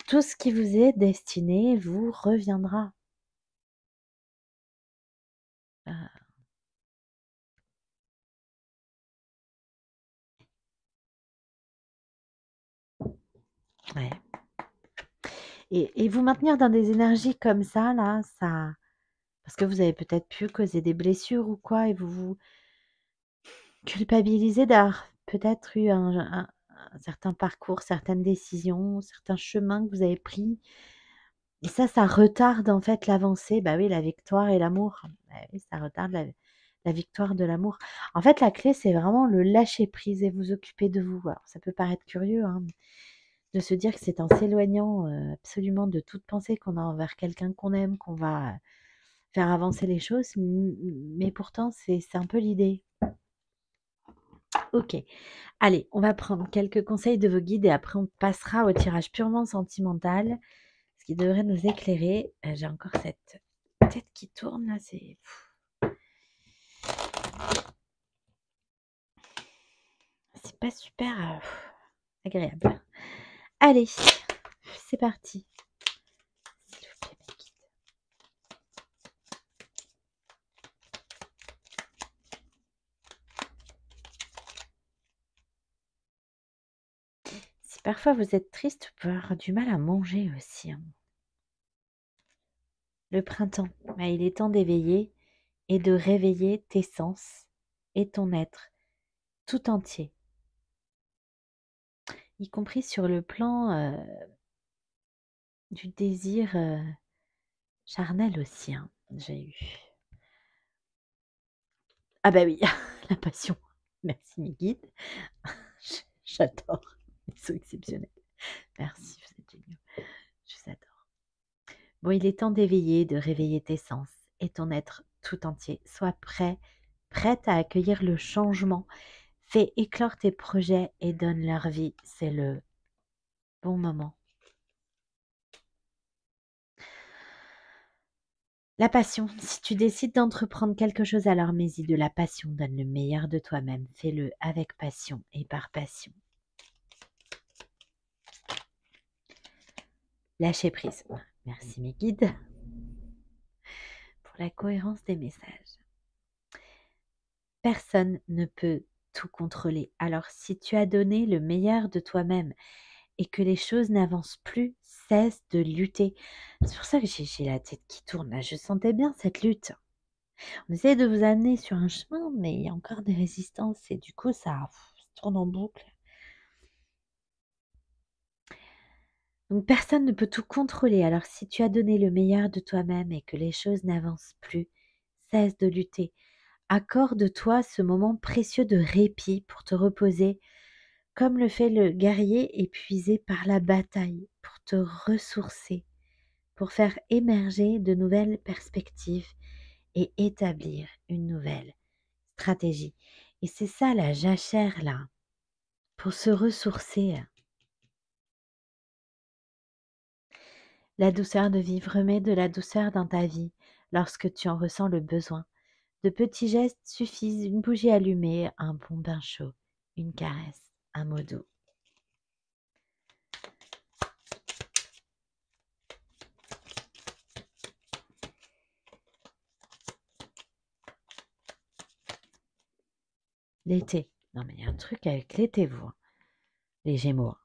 A: tout ce qui vous est destiné vous reviendra. Ah, ouais. Et vous maintenir dans des énergies comme ça, là, ça, parce que vous avez peut-être pu causer des blessures ou quoi, et vous vous culpabilisez d'avoir peut-être eu un certain parcours, certaines décisions, certains chemins que vous avez pris. Et ça retarde en fait l'avancée. Bah oui, la victoire et l'amour. Bah oui, ça retarde la victoire de l'amour. En fait, la clé, c'est vraiment le lâcher prise et vous occuper de vous. Alors, ça peut paraître curieux, hein, de se dire que c'est en s'éloignant absolument de toute pensée qu'on a envers quelqu'un qu'on aime, qu'on va faire avancer les choses. Mais pourtant, c'est un peu l'idée. Ok. Allez, on va prendre quelques conseils de vos guides et après on passera au tirage purement sentimental, ce qui devrait nous éclairer. J'ai encore cette tête qui tourne là, c'est pas super agréable. Allez, c'est parti. S'il vous plaît, mes guides. Si parfois vous êtes triste, vous pouvez avoir du mal à manger aussi, hein. Le printemps, bah, il est temps d'éveiller et de réveiller tes sens et ton être tout entier, y compris sur le plan du désir charnel aussi, hein, j'ai eu. Ah bah oui, la passion. Merci mes guides. J'adore. Ils sont exceptionnels. Merci, vous êtes géniaux. Je vous adore. Bon, il est temps d'éveiller, de réveiller tes sens et ton être tout entier. Sois prêt, prête à accueillir le changement. Fais éclore tes projets et donne leur vie. C'est le bon moment. La passion. Si tu décides d'entreprendre quelque chose, alors mets-y de la passion. Donne le meilleur de toi-même. Fais-le avec passion et par passion. Lâcher prise. Merci mes guides pour la cohérence des messages. Personne ne peut tout contrôler. Alors si tu as donné le meilleur de toi-même et que les choses n'avancent plus, cesse de lutter. C'est pour ça que j'ai la tête qui tourne là. Je sentais bien cette lutte. On essaie de vous amener sur un chemin, mais il y a encore des résistances et du coup ça se tourne en boucle. Donc personne ne peut tout contrôler. Alors si tu as donné le meilleur de toi-même et que les choses n'avancent plus, cesse de lutter. Accorde-toi ce moment précieux de répit pour te reposer, comme le fait le guerrier épuisé par la bataille, pour te ressourcer, pour faire émerger de nouvelles perspectives et établir une nouvelle stratégie. Et c'est ça la jachère là, pour se ressourcer. La douceur de vivre, remets de la douceur dans ta vie lorsque tu en ressens le besoin. De petits gestes suffisent, une bougie allumée, un bon bain chaud, une caresse, un mot doux. L'été. Non, mais il y a un truc avec l'été, vous, hein, les Gémeaux.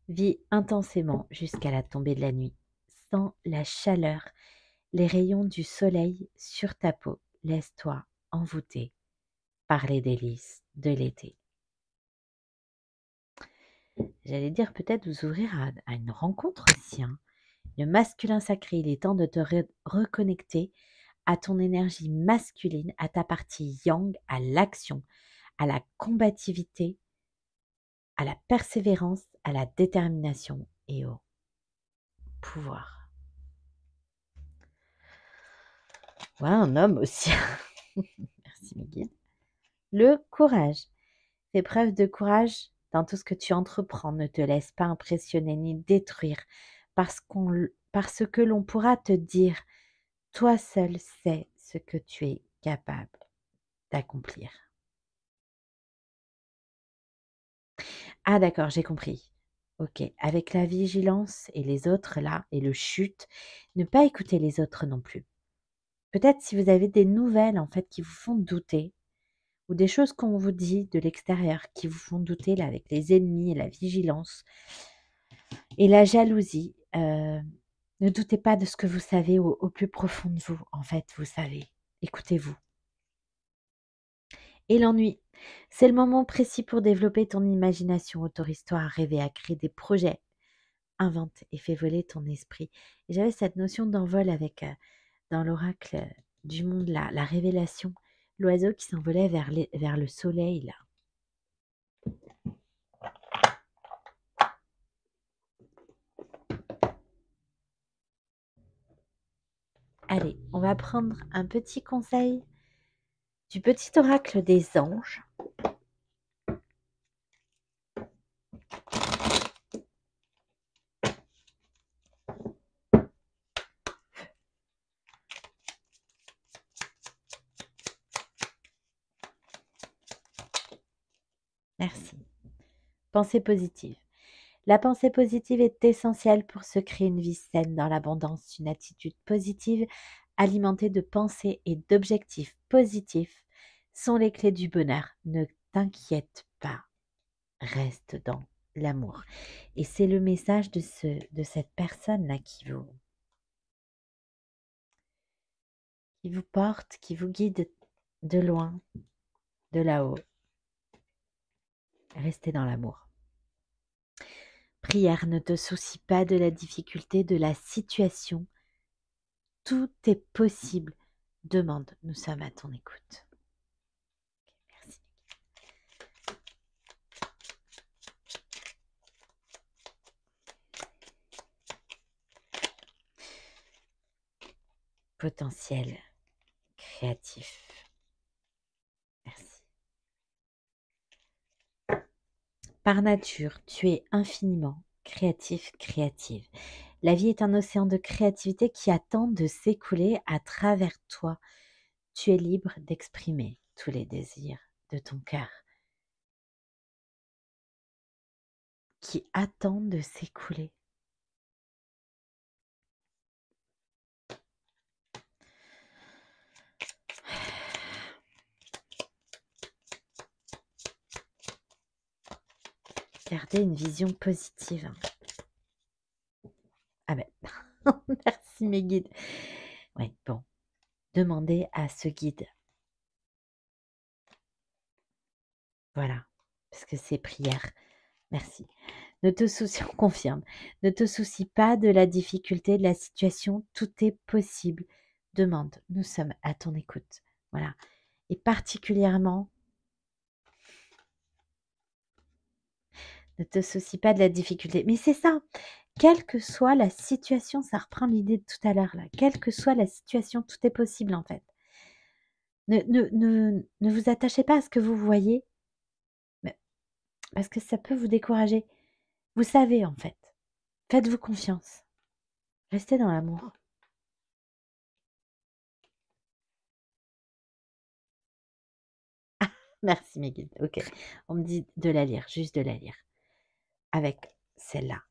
A: Vis intensément jusqu'à la tombée de la nuit. Sens la chaleur, les rayons du soleil sur ta peau. Laisse-toi envoûter par les délices de l'été. J'allais dire peut-être vous ouvrir à une rencontre aussi, hein. Le masculin sacré, il est temps de te reconnecter à ton énergie masculine, à ta partie yang, à l'action, à la combativité, à la persévérance, à la détermination et au pouvoir. Ouais, un homme aussi. Merci mes guides. Le courage. Fais preuve de courage dans tout ce que tu entreprends. Ne te laisse pas impressionner ni détruire parce que l'on pourra te dire. Toi seul sais ce que tu es capable d'accomplir. Ah d'accord, j'ai compris. Ok, avec la vigilance et les autres là, et le chute, ne pas écouter les autres non plus. Peut-être si vous avez des nouvelles en fait qui vous font douter, ou des choses qu'on vous dit de l'extérieur qui vous font douter là avec les ennemis et la vigilance et la jalousie, ne doutez pas de ce que vous savez au plus profond de vous. En fait, vous savez. Écoutez-vous. Et l'ennui, c'est le moment précis pour développer ton imagination. Autorise-toi à rêver, à créer des projets. Invente et fais voler ton esprit. Et j'avais cette notion d'envol avec, dans l'oracle du monde, la révélation, l'oiseau qui s'envolait vers le soleil, là. Allez, on va prendre un petit conseil du petit oracle des anges. Merci. Pensée positive. La pensée positive est essentielle pour se créer une vie saine dans l'abondance. Une attitude positive alimentée de pensées et d'objectifs positifs sont les clés du bonheur. Ne t'inquiète pas, reste dans l'amour. Et c'est le message de cette personne-là qui vous porte, qui vous guide de loin, de là-haut. Restez dans l'amour. Prière, ne te soucie pas de la difficulté de la situation. Tout est possible. Demande, nous sommes à ton écoute. Merci. Potentiel créatif. Merci. Par nature, tu es infiniment créatif, créative. La vie est un océan de créativité qui attend de s'écouler à travers toi. Tu es libre d'exprimer tous les désirs de ton cœur qui attendent de s'écouler. Gardez une vision positive. Ah ben, merci mes guides. Oui, bon, demandez à ce guide. Voilà, parce que c'est prière. Merci. Ne te soucie, on confirme. Ne te soucie pas de la difficulté de la situation. Tout est possible. Demande. Nous sommes à ton écoute. Voilà. Et particulièrement, ne te soucie pas de la difficulté. Mais c'est ça. Quelle que soit la situation, ça reprend l'idée de tout à l'heure là. Quelle que soit la situation, tout est possible en fait. Ne vous attachez pas à ce que vous voyez, parce que ça peut vous décourager. Vous savez en fait. Faites-vous confiance. Restez dans l'amour. Merci mes guides. Ok. On me dit de la lire, juste de la lire. Avec celle-là.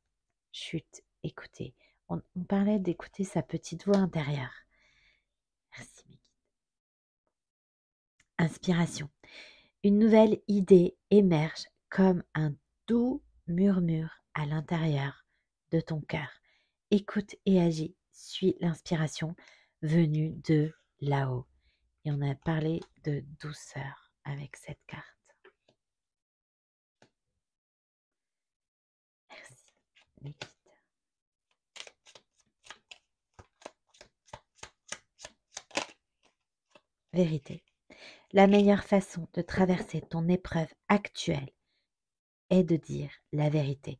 A: Chut, écoutez. On parlait d'écouter sa petite voix intérieure. Merci mes guides. inspiration. Une nouvelle idée émerge comme un doux murmure à l'intérieur de ton cœur. Écoute et agis. Suis l'inspiration venue de là-haut. Et on a parlé de douceur avec cette carte. Merci, mes guides. Vérité. La meilleure façon de traverser ton épreuve actuelle est de dire la vérité.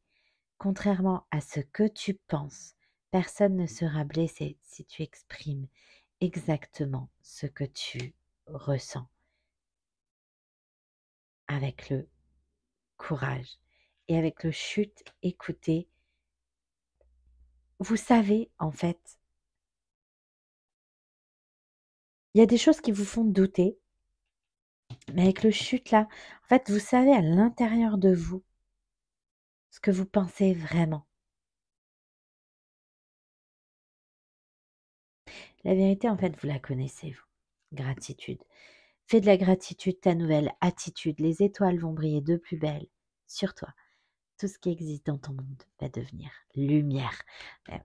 A: Contrairement à ce que tu penses, personne ne sera blessé si tu exprimes exactement ce que tu ressens avec le courage et avec le chute, écoutez. Vous savez, en fait, il y a des choses qui vous font douter, mais avec le chute là, en fait, vous savez à l'intérieur de vous ce que vous pensez vraiment. La vérité, en fait, vous la connaissez, vous. Gratitude. Fais de la gratitude ta nouvelle attitude. Les étoiles vont briller de plus belle sur toi. Tout ce qui existe dans ton monde va devenir lumière.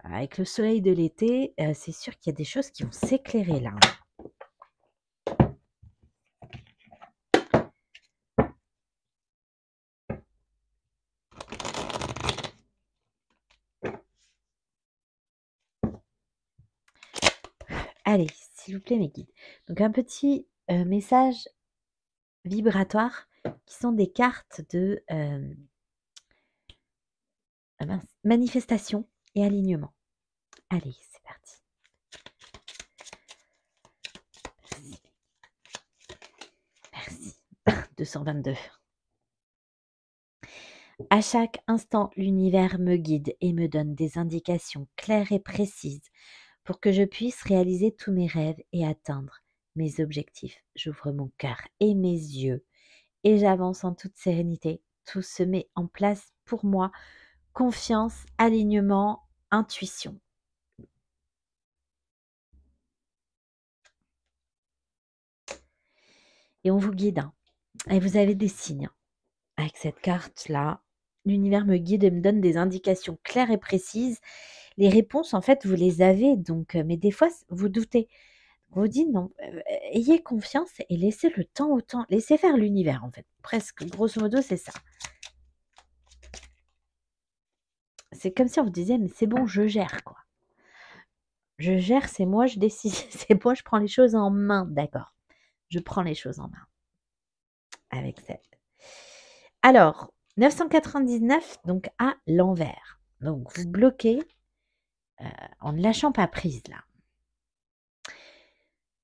A: Avec le soleil de l'été, c'est sûr qu'il y a des choses qui vont s'éclairer là. Allez, s'il vous plaît, mes guides. Donc, un petit message vibratoire qui sont des cartes de manifestation et alignement. Allez, c'est parti. Merci. 222. À chaque instant, l'univers me guide et me donne des indications claires et précises pour que je puisse réaliser tous mes rêves et atteindre mes objectifs. J'ouvre mon cœur et mes yeux et j'avance en toute sérénité. Tout se met en place pour moi. Confiance, alignement, intuition. Et on vous guide. Et vous avez des signes. Avec cette carte-là, l'univers me guide et me donne des indications claires et précises. Les réponses, en fait, vous les avez. Donc, mais des fois, vous doutez. On vous dit non, ayez confiance et laissez le temps au temps. Laissez faire l'univers, en fait. Presque, grosso modo, c'est ça. C'est comme si on vous disait, mais c'est bon, je gère, quoi. Je gère, c'est moi, je décide. C'est moi, je prends les choses en main. D'accord. Je prends les choses en main. Avec ça. Alors, 999, donc à l'envers. Donc, vous bloquez en ne lâchant pas prise, là.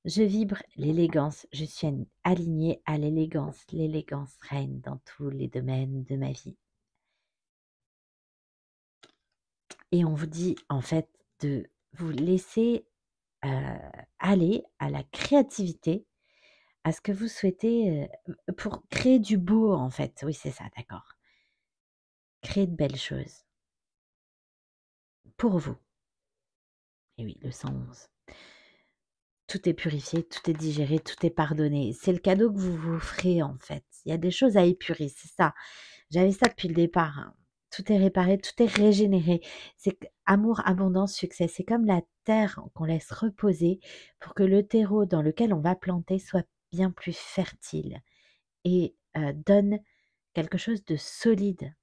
A: Je vibre l'élégance, je suis alignée à l'élégance. L'élégance règne dans tous les domaines de ma vie. Et on vous dit en fait de vous laisser aller à la créativité, à ce que vous souhaitez pour créer du beau en fait. Oui, c'est ça, d'accord. Créer de belles choses pour vous. Et oui, le 111. Tout est purifié, tout est digéré, tout est pardonné. C'est le cadeau que vous vous ferez en fait. Il y a des choses à épurer, c'est ça. J'avais ça depuis le départ, hein. Tout est réparé, tout est régénéré. C'est amour, abondance, succès. C'est comme la terre qu'on laisse reposer pour que le terreau dans lequel on va planter soit bien plus fertile et donne quelque chose de solide.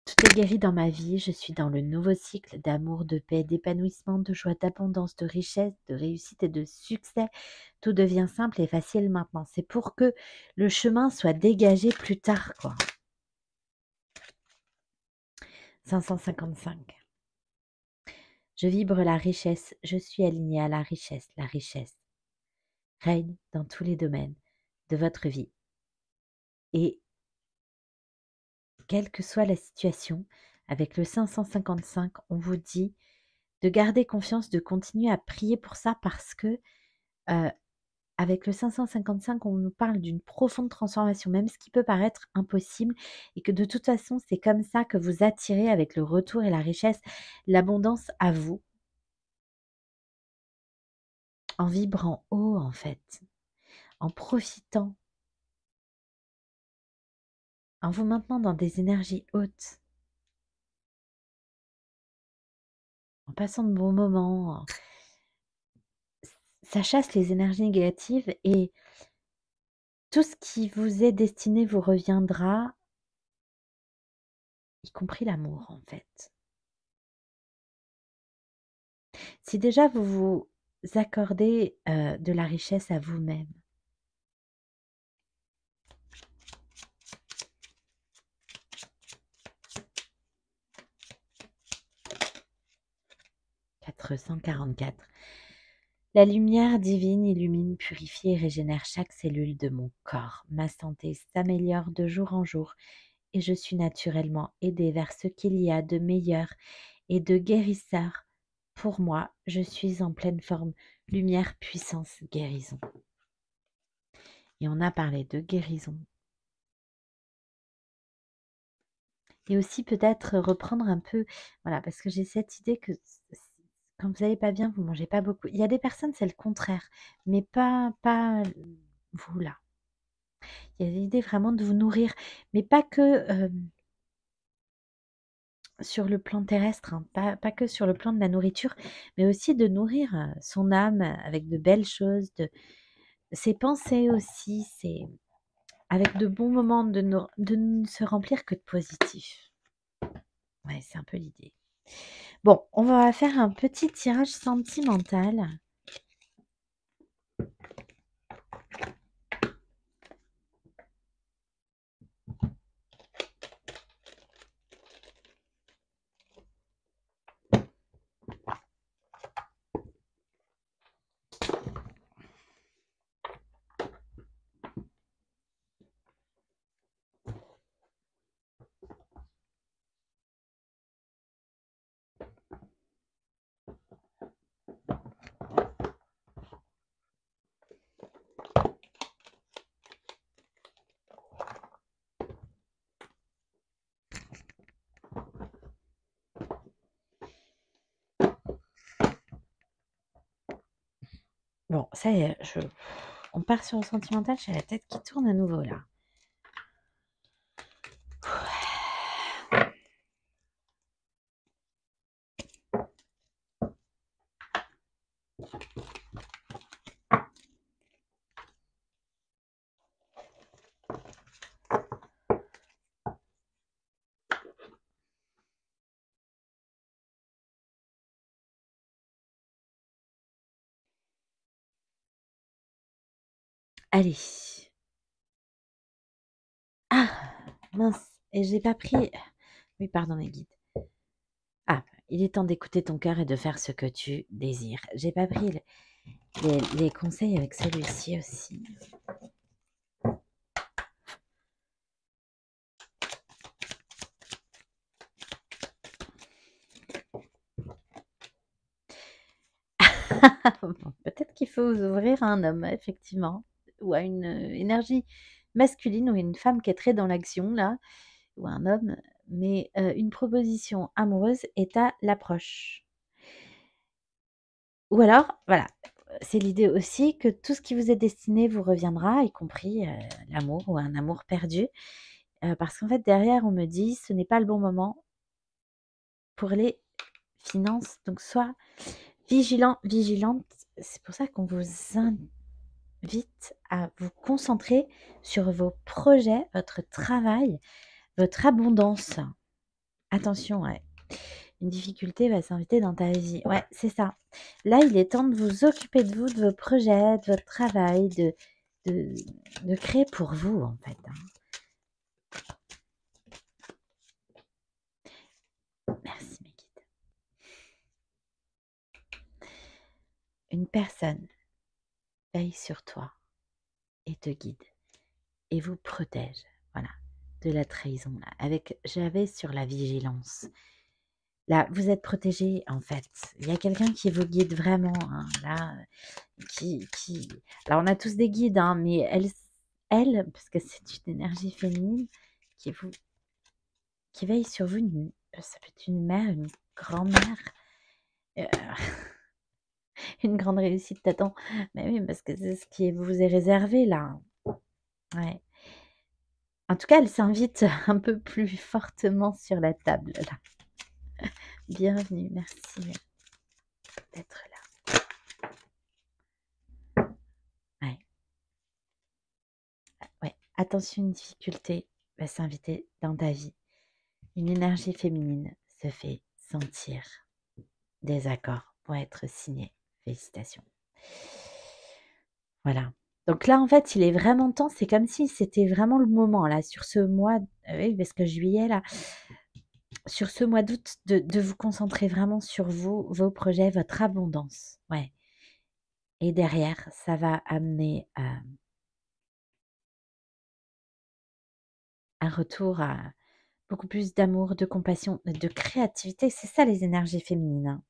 A: Tout est guéri dans ma vie. Je suis dans le nouveau cycle d'amour, de paix, d'épanouissement, de joie, d'abondance, de richesse, de réussite et de succès. Tout devient simple et facile maintenant. C'est pour que le chemin soit dégagé plus tard, quoi. 555. Je vibre la richesse, je suis alignée à la richesse. La richesse règne dans tous les domaines de votre vie. Et quelle que soit la situation, avec le 555, on vous dit de garder confiance, de continuer à prier pour ça parce que avec le 555, on nous parle d'une profonde transformation, même ce qui peut paraître impossible, et que de toute façon, c'est comme ça que vous attirez avec le retour et la richesse, l'abondance à vous. en vibrant haut en fait, en profitant, en vous maintenant dans des énergies hautes, en passant de bons moments, ça chasse les énergies négatives et tout ce qui vous est destiné vous reviendra, y compris l'amour en fait. Si déjà vous vous accordez de la richesse à vous-même, 444. La lumière divine illumine, purifie et régénère chaque cellule de mon corps. Ma santé s'améliore de jour en jour et je suis naturellement aidée vers ce qu'il y a de meilleur et de guérisseur. Pour moi, je suis en pleine forme. Lumière, puissance, guérison. Et on a parlé de guérison. Et aussi peut-être reprendre un peu, voilà, parce que j'ai cette idée que quand vous n'allez pas bien, vous mangez pas beaucoup. Il y a des personnes, c'est le contraire, mais pas vous là. Il y a l'idée vraiment de vous nourrir, mais pas que sur le plan terrestre, hein, pas que sur le plan de la nourriture, mais aussi de nourrir son âme avec de belles choses, de ses pensées aussi, avec de bons moments, de ne se remplir que de positif. Ouais, c'est un peu l'idée. Bon, on va faire un petit tirage sentimental. Bon, ça y est, on part sur le sentimental, j'ai la tête qui tourne à nouveau là. Allez. Ah, mince, et j'ai pas pris. Oui, pardon, les guides. Ah, il est temps d'écouter ton cœur et de faire ce que tu désires. J'ai pas pris les conseils avec celui-ci aussi. Bon, peut-être qu'il faut vous ouvrir à un homme, effectivement, ou à une énergie masculine ou une femme qui est très dans l'action, là, ou un homme, mais une proposition amoureuse est à l'approche. Ou alors, voilà, c'est l'idée aussi que tout ce qui vous est destiné vous reviendra, y compris l'amour ou un amour perdu. Parce qu'en fait, derrière, on me dit, ce n'est pas le bon moment pour les finances. Donc, sois vigilant, vigilante. C'est pour ça qu'on vous invite à vous concentrer sur vos projets, votre travail, votre abondance. Attention, ouais. Une difficulté va s'inviter dans ta vie. Ouais, c'est ça. Là, il est temps de vous occuper de vous, de vos projets, de votre travail, de, de créer pour vous, en fait. Merci, mes guides. Une personne veille sur toi et te guide et vous protège. Voilà, de la trahison. Là. J'avais sur la vigilance. Là, vous êtes protégé, en fait. Il y a quelqu'un qui vous guide vraiment. Hein, là, Alors, on a tous des guides, hein, mais elle, parce que c'est une énergie féminine qui veille sur vous. Ça peut être une mère, une grand-mère. Une grande réussite t'attend. Mais oui, parce que c'est ce qui vous est réservé là. Ouais. En tout cas, elle s'invite un peu plus fortement sur la table là. Bienvenue, merci d'être là. Ouais. Ouais. Attention, une difficulté va s'inviter dans ta vie. Une énergie féminine se fait sentir. Des accords vont être signés. Félicitations. Voilà. Donc là, en fait, il est vraiment temps. C'est comme si c'était vraiment le moment là, sur ce mois. Oui, parce que juillet là, sur ce mois d'août, de vous concentrer vraiment sur vous, vos projets, votre abondance. Ouais. Et derrière, ça va amener un retour à beaucoup plus d'amour, de compassion, de créativité. C'est ça les énergies féminines, hein.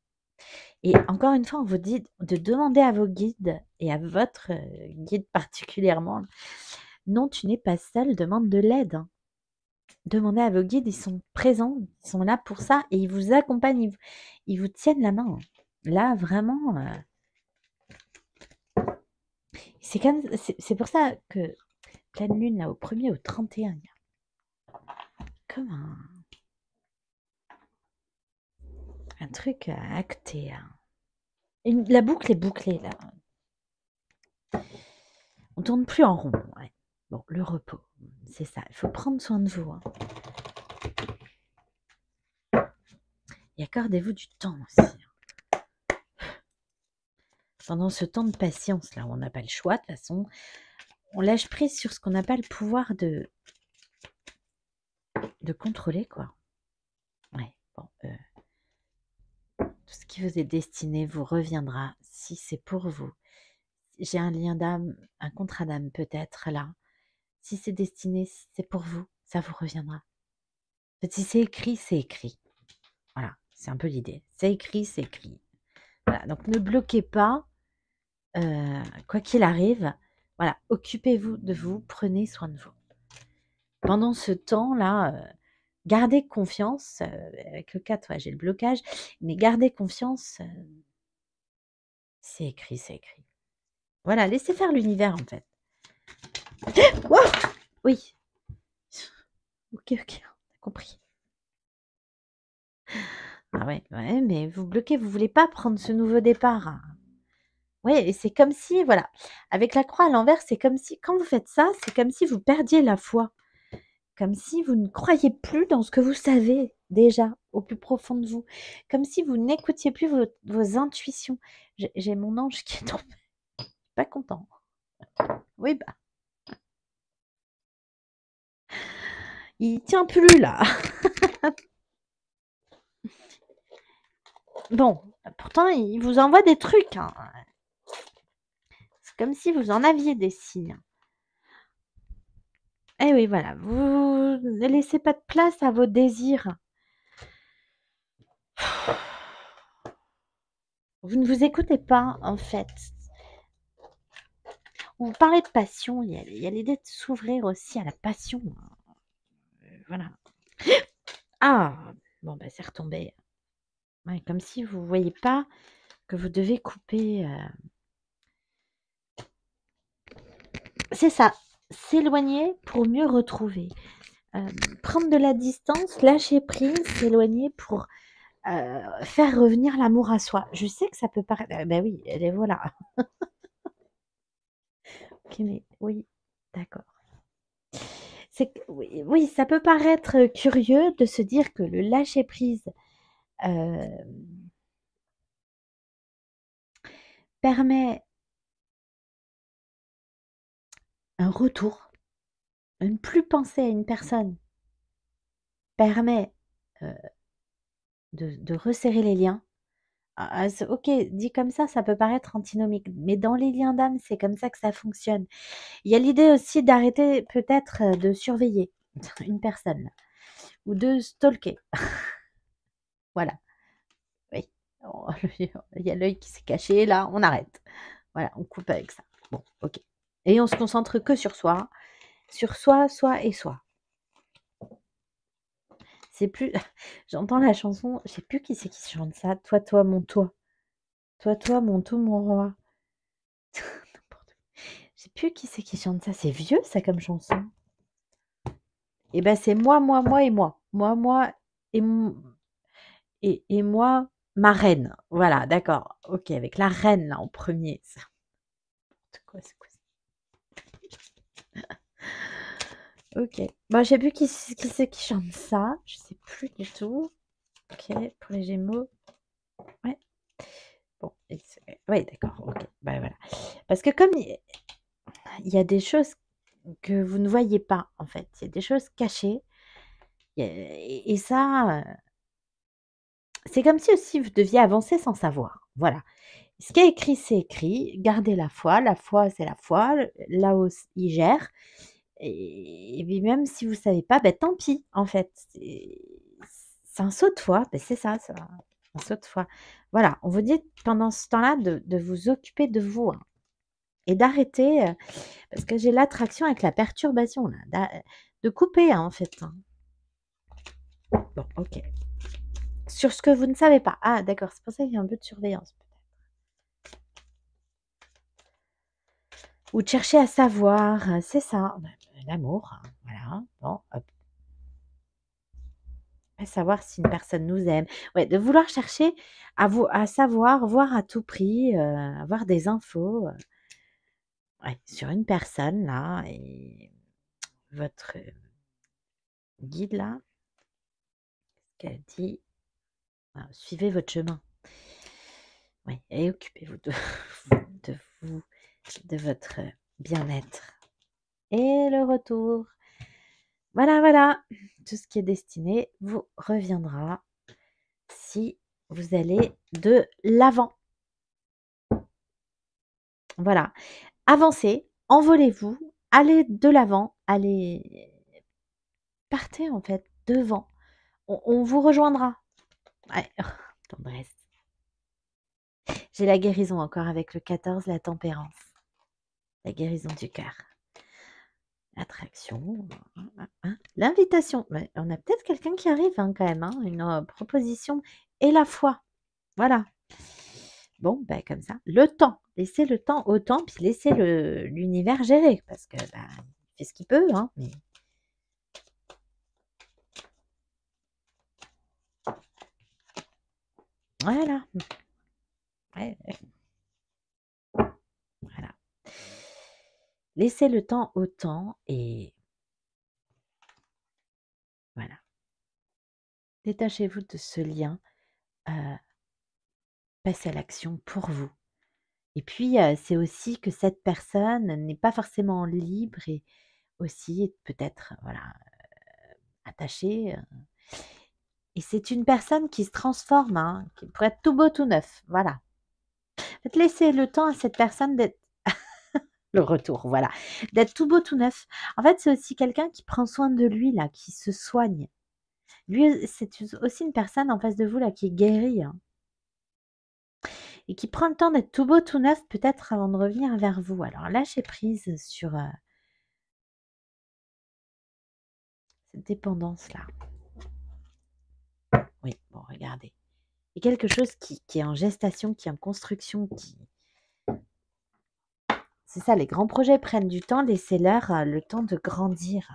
A: Et encore une fois, on vous dit de demander à vos guides et à votre guide particulièrement. Non, tu n'es pas seule, demande de l'aide, hein. Demandez à vos guides, ils sont présents, ils sont là pour ça et ils vous accompagnent, ils vous tiennent la main. Là, vraiment, c'est pour ça que pleine lune, là, au 1er au 31, il y a comme un truc à acter, hein. La boucle est bouclée, là. On tourne plus en rond. Ouais. Bon, le repos, c'est ça. Il faut prendre soin de vous, hein. Et accordez-vous du temps aussi, hein. Pendant ce temps de patience, là, où on n'a pas le choix, de toute façon, on lâche prise sur ce qu'on n'a pas le pouvoir de contrôler, quoi. Ouais, bon, tout ce qui vous est destiné vous reviendra si c'est pour vous. J'ai un lien d'âme, un contrat d'âme peut-être là. Si c'est destiné, si c'est pour vous, ça vous reviendra. En fait, si c'est écrit, c'est écrit. Voilà, c'est un peu l'idée. C'est écrit, c'est écrit. Voilà, donc ne bloquez pas, quoi qu'il arrive. Voilà, occupez-vous de vous, prenez soin de vous. Pendant ce temps-là, gardez confiance. Avec le 4, ouais, j'ai le blocage, mais gardez confiance. C'est écrit, c'est écrit. Voilà, laissez faire l'univers en fait. Wow, oui. Ok, on a compris. Ah ouais, ouais, mais vous bloquez, vous voulez pas prendre ce nouveau départ, hein. Oui, et c'est comme si, voilà, avec la croix à l'envers, c'est comme si, quand vous faites ça, c'est comme si vous perdiez la foi, comme si vous ne croyez plus dans ce que vous savez déjà au plus profond de vous, comme si vous n'écoutiez plus vos intuitions. J'ai mon ange qui est tombé, pas content. Oui, bah, il tient plus là. Bon, pourtant, il vous envoie des trucs, hein. C'est comme si vous en aviez des signes. Eh oui, voilà, vous ne laissez pas de place à vos désirs. Vous ne vous écoutez pas, en fait. Vous parlez de passion, il y a l'idée de s'ouvrir aussi à la passion, hein. Voilà. Ah! Bon, bah, c'est retombé. Ouais, comme si vous ne voyez pas que vous devez couper. C'est ça, s'éloigner pour mieux retrouver. Prendre de la distance, lâcher prise, s'éloigner pour faire revenir l'amour à soi. Je sais que ça peut paraître. Ben oui, les voilà. Ok, mais oui, d'accord. Oui, oui, ça peut paraître curieux de se dire que le lâcher prise permet un retour, ne plus penser à une personne permet de resserrer les liens. Ok, dit comme ça peut paraître antinomique, mais dans les liens d'âme, c'est comme ça que ça fonctionne. Il y a l'idée aussi d'arrêter peut-être de surveiller une personne ou de stalker. Voilà, oui. Oh, il y a l'œil qui s'est caché, là, on arrête. Voilà, on coupe avec ça. Bon, ok. Et on se concentre que sur soi, soi et soi. C'est plus. J'entends la chanson, je sais plus qui c'est qui chante ça. Toi, toi, mon toi. Toi, mon tout, mon roi. N'importe quoi. Je sais plus qui c'est qui chante ça. C'est vieux, ça, comme chanson. Eh ben, c'est moi et moi. Moi et, et moi, ma reine. Voilà, d'accord. Ok, avec la reine, là, en premier. C'est n'importe quoi, c'est quoi ça? Ok. Bon, je sais plus qui c'est qui chante ça. Je sais plus du tout. Ok, pour les Gémeaux. Ouais. Bon, ouais, d'accord. Ok. Bah voilà. Parce que comme il y a des choses que vous ne voyez pas, en fait. Il y a des choses cachées. Et ça, c'est comme si aussi vous deviez avancer sans savoir. Voilà. Ce qui est écrit, c'est écrit. Gardez la foi. La foi, c'est la foi. Là-haut, il gère. Et puis même si vous ne savez pas, ben, tant pis, en fait. C'est un saut de foi. Ben, c'est ça, c'est un saut de foi. Voilà. On vous dit pendant ce temps-là de vous occuper de vous, hein, et d'arrêter, parce que j'ai l'attraction avec la perturbation, là, de couper, hein, en fait, hein. Bon, ok. Sur ce que vous ne savez pas. Ah, d'accord, c'est pour ça qu'il y a un peu de surveillance, peut-être. Ou de chercher à savoir, c'est ça, l'amour, hein, voilà. Bon, hop. À savoir si une personne nous aime. Ouais, de vouloir chercher à savoir, voir à tout prix, avoir des infos, ouais, sur une personne, là, et votre guide, là, qu'elle dit, suivez votre chemin. Oui, et occupez-vous de vous, de votre bien-être. Et le retour. Voilà, voilà. Tout ce qui est destiné vous reviendra si vous allez de l'avant. Voilà. Avancez, envolez-vous, allez de l'avant, allez, partez en fait devant. On vous rejoindra. Ouais. Tendresse. J'ai la guérison encore avec le 14, la tempérance. La guérison du cœur. L'attraction. L'invitation. On a peut-être quelqu'un qui arrive, hein, quand même. Hein, une proposition. Et la foi. Voilà. Bon, ben, comme ça. Le temps. Laissez le temps au temps, puis laissez l'univers gérer. Parce que il fait ce qu'il peut. Hein, mais... Voilà. Ouais, voilà. Laissez le temps au temps et voilà. Détachez-vous de ce lien. Passez à l'action pour vous. Et puis, c'est aussi que cette personne n'est pas forcément libre et aussi peut-être, voilà, attachée. Et c'est une personne qui se transforme, hein, qui pourrait être tout beau, tout neuf. Voilà. Faites laisser le temps à cette personne d'être le retour, voilà, d'être tout beau, tout neuf. En fait, c'est aussi quelqu'un qui prend soin de lui, là, qui se soigne. Lui, c'est aussi une personne en face de vous, là, qui est guérie, hein, et qui prend le temps d'être tout beau, tout neuf, peut-être avant de revenir vers vous. Alors, lâchez prise sur cette dépendance-là. Oui, bon, regardez. Il y a quelque chose qui est en gestation, qui est en construction, qui... C'est ça, les grands projets prennent du temps, laissez-leur le temps de grandir.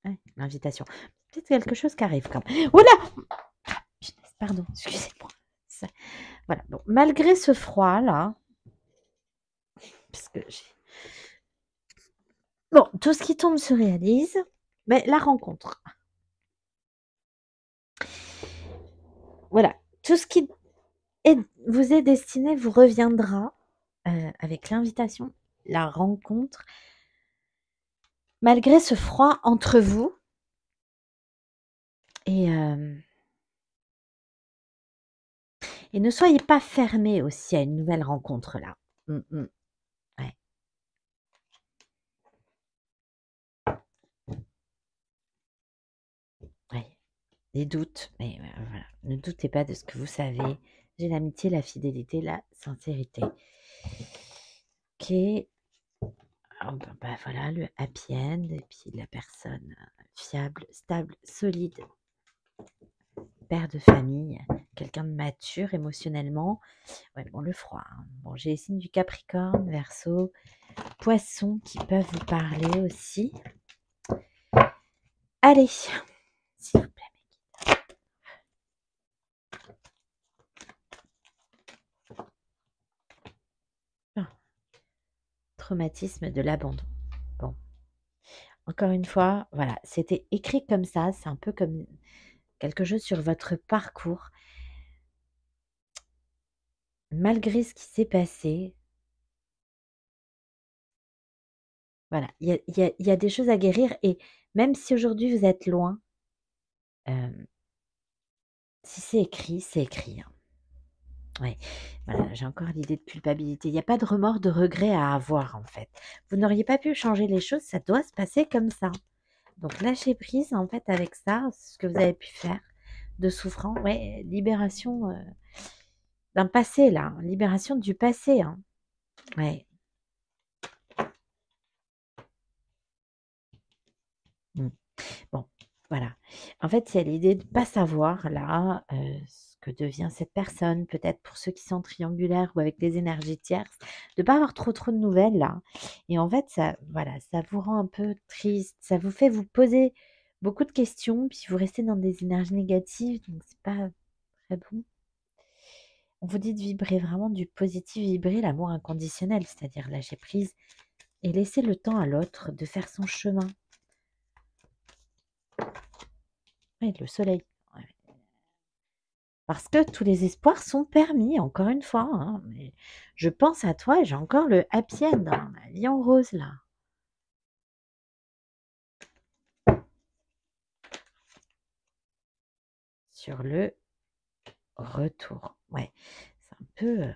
A: Ouais, l'invitation. Peut-être quelque chose qui arrive quand même. Oula! Pardon, excusez-moi. Voilà, bon, malgré ce froid-là, puisque j'ai... Bon, tout ce qui tombe se réalise, mais la rencontre. Voilà, tout ce qui vous est destiné vous reviendra avec l'invitation, la rencontre. Malgré ce froid entre vous, et ne soyez pas fermés aussi à une nouvelle rencontre là. Ouais. Ouais. Des doutes, mais voilà. Ne doutez pas de ce que vous savez. J'ai l'amitié, la fidélité, la sincérité. Ok. Oh, voilà, le happy end, et puis la personne fiable, stable, solide. père de famille, quelqu'un de mature émotionnellement. Ouais, bon, le froid, hein. Bon, j'ai les signes du Capricorne, Verseau, Poisson qui peuvent vous parler aussi. Allez, s'il vous plaît. Ah, traumatisme de l'abandon. Bon, encore une fois, voilà, c'était écrit comme ça, c'est un peu comme quelque chose sur votre parcours. Malgré ce qui s'est passé, voilà, il y a des choses à guérir et même si aujourd'hui vous êtes loin, si c'est écrit, c'est écrit, hein. Ouais, voilà, j'ai encore l'idée de culpabilité. Il y a pas de remords, de regrets à avoir, en fait. Vous n'auriez pas pu changer les choses, ça doit se passer comme ça. Donc lâchez prise, en fait, avec ça, ce que vous avez pu faire de souffrance. Ouais, libération, d'un passé là, libération du passé, hein. Ouais. Mmh. Bon, voilà. En fait, il y a l'idée de pas savoir là, ce que devient cette personne, peut-être pour ceux qui sont triangulaires ou avec des énergies tierces, de pas avoir trop de nouvelles là et en fait, ça voilà, ça vous rend un peu triste, ça vous fait vous poser beaucoup de questions, puis vous restez dans des énergies négatives, donc c'est pas très bon. On vous dit de vibrer vraiment du positif, vibrer l'amour inconditionnel, c'est-à-dire lâcher prise et laisser le temps à l'autre de faire son chemin. Oui, le soleil. Ouais. Parce que tous les espoirs sont permis, encore une fois, hein, mais je pense à toi et j'ai encore le happy end, hein, la vie en rose là. Sur le retour. Ouais, c'est un peu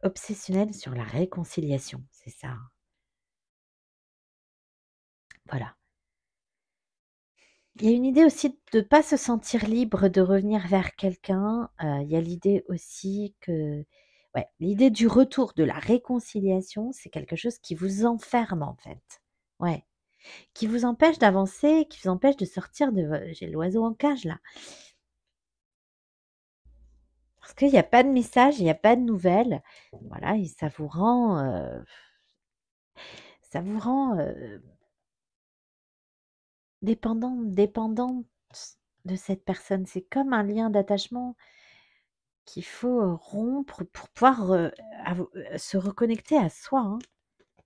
A: obsessionnel sur la réconciliation, c'est ça, hein. Voilà. Il y a une idée aussi de ne pas se sentir libre de revenir vers quelqu'un. Il y a l'idée aussi que ouais, l'idée du retour, de la réconciliation, c'est quelque chose qui vous enferme en fait. Ouais, qui vous empêche d'avancer, qui vous empêche de sortir de vo j'ai l'oiseau en cage là. Parce qu'il y a pas de message, il y a pas de nouvelles. Voilà et ça vous rend dépendante de cette personne. C'est comme un lien d'attachement qu'il faut, rompre pour pouvoir, se reconnecter à soi, hein.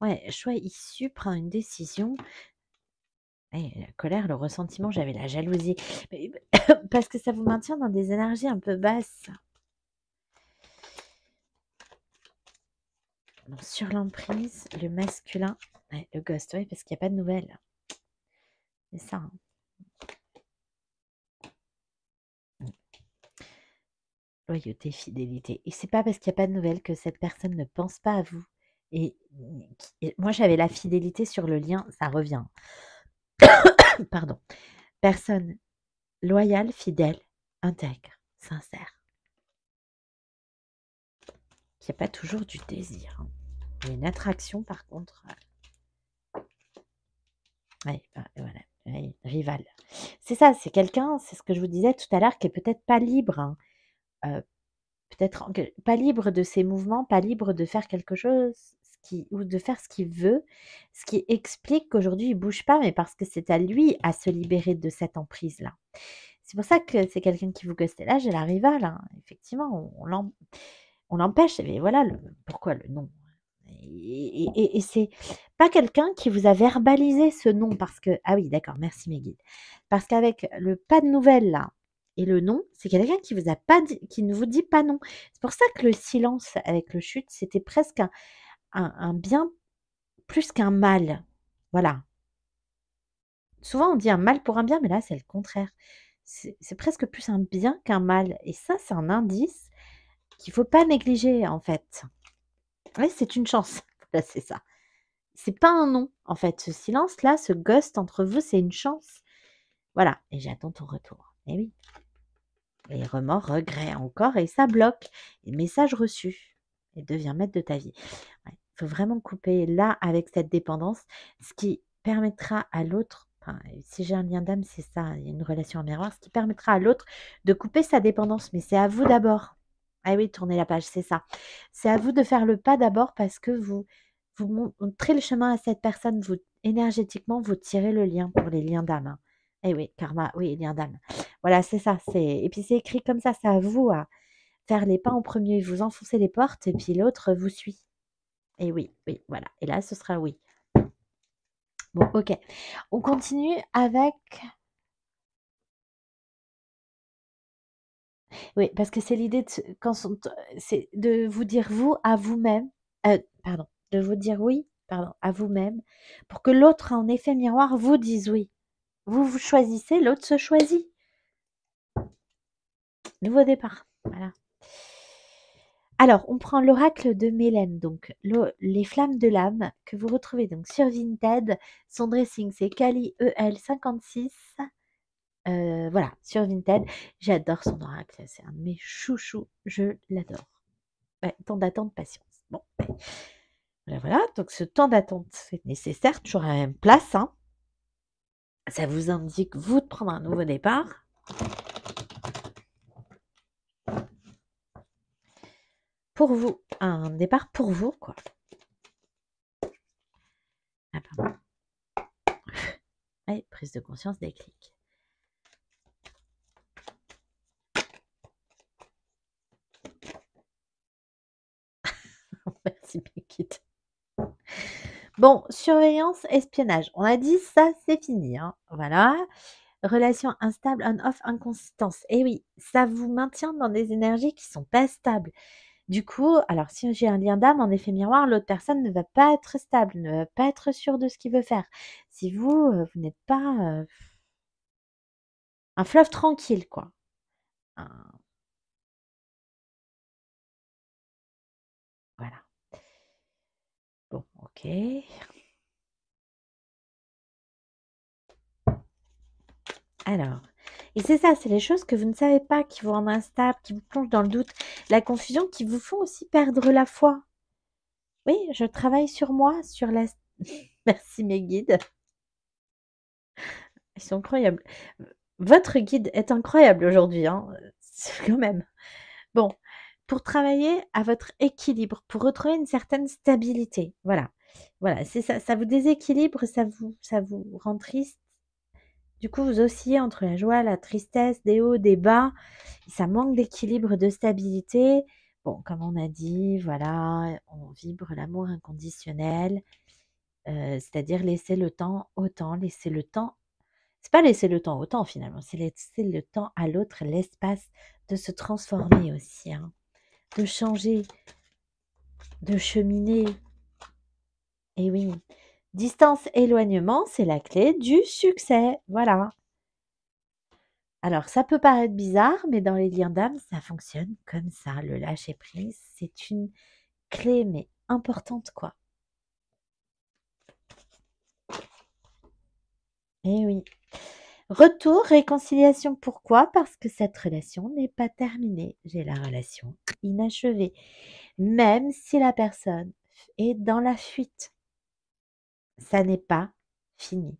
A: Ouais, choix issu, prends une décision. Et la colère, le ressentiment, j'avais la jalousie. Mais parce que ça vous maintient dans des énergies un peu basses. Bon, sur l'emprise, le masculin, ouais, le ghost, ouais, parce qu'il y a pas de nouvelles. C'est ça, hein. Mmh. Loyauté, fidélité et c'est pas parce qu'il y a pas de nouvelles que cette personne ne pense pas à vous et moi j'avais la fidélité sur le lien, ça revient. Pardon. Personne loyale, fidèle, intègre, sincère. Il y a pas toujours du désir, hein. Il y a une attraction par contre, ouais, bah, voilà, ouais, rival. C'est ça, c'est quelqu'un, c'est ce que je vous disais tout à l'heure, qui est peut-être pas libre, hein, peut-être pas libre de ses mouvements, pas libre de faire quelque chose ou de faire ce qu'il veut, ce qui explique qu'aujourd'hui il bouge pas, mais parce que c'est à lui à se libérer de cette emprise-là. C'est pour ça que c'est quelqu'un qui vous ghoste. Et là, j'ai la rivale, hein, effectivement, on l'empêche, mais voilà pourquoi le non. Et c'est pas quelqu'un qui vous a verbalisé ce non parce que ah oui, d'accord, merci mes guides. Parce qu'avec le pas de nouvelles là et le non, c'est quelqu'un qui vous a pas dit, qui ne vous dit pas non. C'est pour ça que le silence avec le chute, c'était presque un bien plus qu'un mal. Voilà. Souvent on dit un mal pour un bien, mais là c'est le contraire. C'est presque plus un bien qu'un mal. Et ça, c'est un indice qu'il faut pas négliger en fait. Oui, c'est une chance. Voilà, c'est ça. C'est pas un non, en fait. Ce silence-là, ce ghost entre vous, c'est une chance. Voilà, et j'attends ton retour. Et oui, et remords, regrets encore, et ça bloque. Et message reçu, et deviens maître de ta vie. Il faut vraiment couper là avec cette dépendance, ce qui permettra à l'autre, hein. Et si j'ai un lien d'âme, c'est ça, il y a une relation en miroir, ce qui permettra à l'autre de couper sa dépendance. Mais c'est à vous d'abord. Ah oui, tournez la page, c'est ça. C'est à vous de faire le pas d'abord parce que vous montrez le chemin à cette personne. Vous, énergétiquement, vous tirez le lien pour les liens d'âme, hein. Eh oui, karma, oui, lien d'âme. Voilà, c'est ça. Et puis c'est écrit comme ça, c'est à vous à faire les pas en premier. Vous enfoncez les portes et puis l'autre vous suit. Et oui, oui, voilà. Et là, ce sera oui. Bon, ok. On continue avec... Oui, parce que c'est l'idée c'est de vous dire vous à vous-même, pardon, de vous dire oui, pardon, à vous-même, pour que l'autre, en effet miroir, vous dise oui. Vous vous choisissez, l'autre se choisit. Nouveau départ. Voilà. Alors, on prend l'oracle de Mélène, donc les flammes de l'âme que vous retrouvez donc sur Vinted. Son dressing, c'est Kali EL56. Voilà, sur Vinted. J'adore son oracle, c'est un de mes chouchous, je l'adore. Ouais, temps d'attente, patience. Bon, voilà, donc ce temps d'attente est nécessaire, toujours à la même place, hein. Ça vous indique, vous, de prendre un nouveau départ. Pour vous, un départ pour vous, quoi. Ah, pardon. Allez, prise de conscience, déclic. Merci, Békit. Bon, surveillance, espionnage. On a dit ça, c'est fini, hein. Voilà. Relation instable, on-off, inconsistance. Et oui, ça vous maintient dans des énergies qui sont pas stables. Du coup, alors si j'ai un lien d'âme, en effet miroir, l'autre personne ne va pas être stable, ne va pas être sûre de ce qu'il veut faire. Si vous, vous n'êtes pas un fleuve tranquille, quoi. Voilà. Bon, ok. Alors, et c'est ça, c'est les choses que vous ne savez pas, qui vous rendent instable, qui vous plongent dans le doute, la confusion, qui vous font aussi perdre la foi. Oui, je travaille sur moi, sur la... Merci mes guides. Ils sont incroyables. Votre guide est incroyable aujourd'hui, hein. Quand même. Bon, pour travailler à votre équilibre, pour retrouver une certaine stabilité. Voilà. Voilà, c'est ça. Ça vous déséquilibre, ça vous rend triste. Du coup, vous oscillez entre la joie, la tristesse, des hauts, des bas. Ça manque d'équilibre, de stabilité. Bon, comme on a dit, voilà, on vibre l'amour inconditionnel, c'est-à-dire laisser le temps au temps, laisser le temps. C'est pas laisser le temps au temps finalement, c'est laisser le temps à l'autre, l'espace de se transformer aussi, hein, de changer, de cheminer. Et oui, distance, éloignement, c'est la clé du succès. Voilà. Alors, ça peut paraître bizarre, mais dans les liens d'âme, ça fonctionne comme ça. Le lâcher prise, c'est une clé, mais importante, quoi. Eh oui. Retour, réconciliation, pourquoi? Parce que cette relation n'est pas terminée. J'ai la relation inachevée. Même si la personne est dans la fuite, ça n'est pas fini.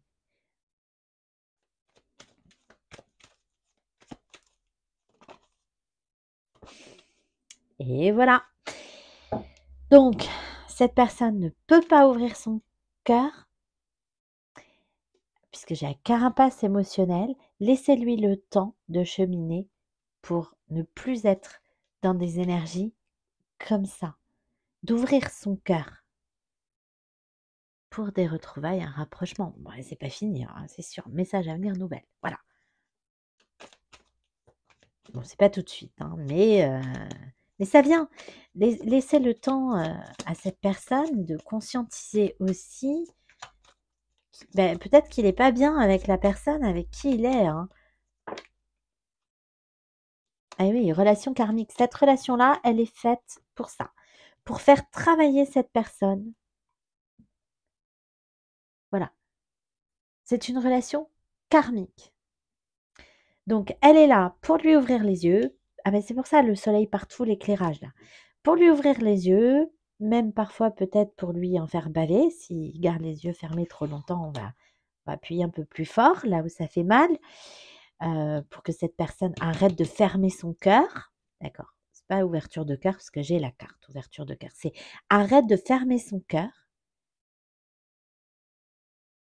A: Et voilà. Donc, cette personne ne peut pas ouvrir son cœur, puisque j'ai un carapace émotionnel. Laissez-lui le temps de cheminer pour ne plus être dans des énergies comme ça. D'ouvrir son cœur pour des retrouvailles, un rapprochement. Bon, c'est pas fini, hein, c'est sûr. Message à venir, nouvelle. Voilà. Bon, c'est pas tout de suite, hein, mais ça vient. Laissez le temps à cette personne de conscientiser aussi. Ben, peut-être qu'il n'est pas bien avec la personne avec qui il est, hein. Ah oui, relation karmique. Cette relation-là, elle est faite pour ça. Pour faire travailler cette personne. Voilà. C'est une relation karmique. Donc, elle est là pour lui ouvrir les yeux. Ah ben, c'est pour ça le soleil partout, l'éclairage là. Pour lui ouvrir les yeux, même parfois peut-être pour lui en faire baver. S'il garde les yeux fermés trop longtemps, on va faut appuyer un peu plus fort, là où ça fait mal, pour que cette personne arrête de fermer son cœur. D'accord? C'est pas ouverture de cœur parce que j'ai la carte ouverture de cœur. C'est arrête de fermer son cœur.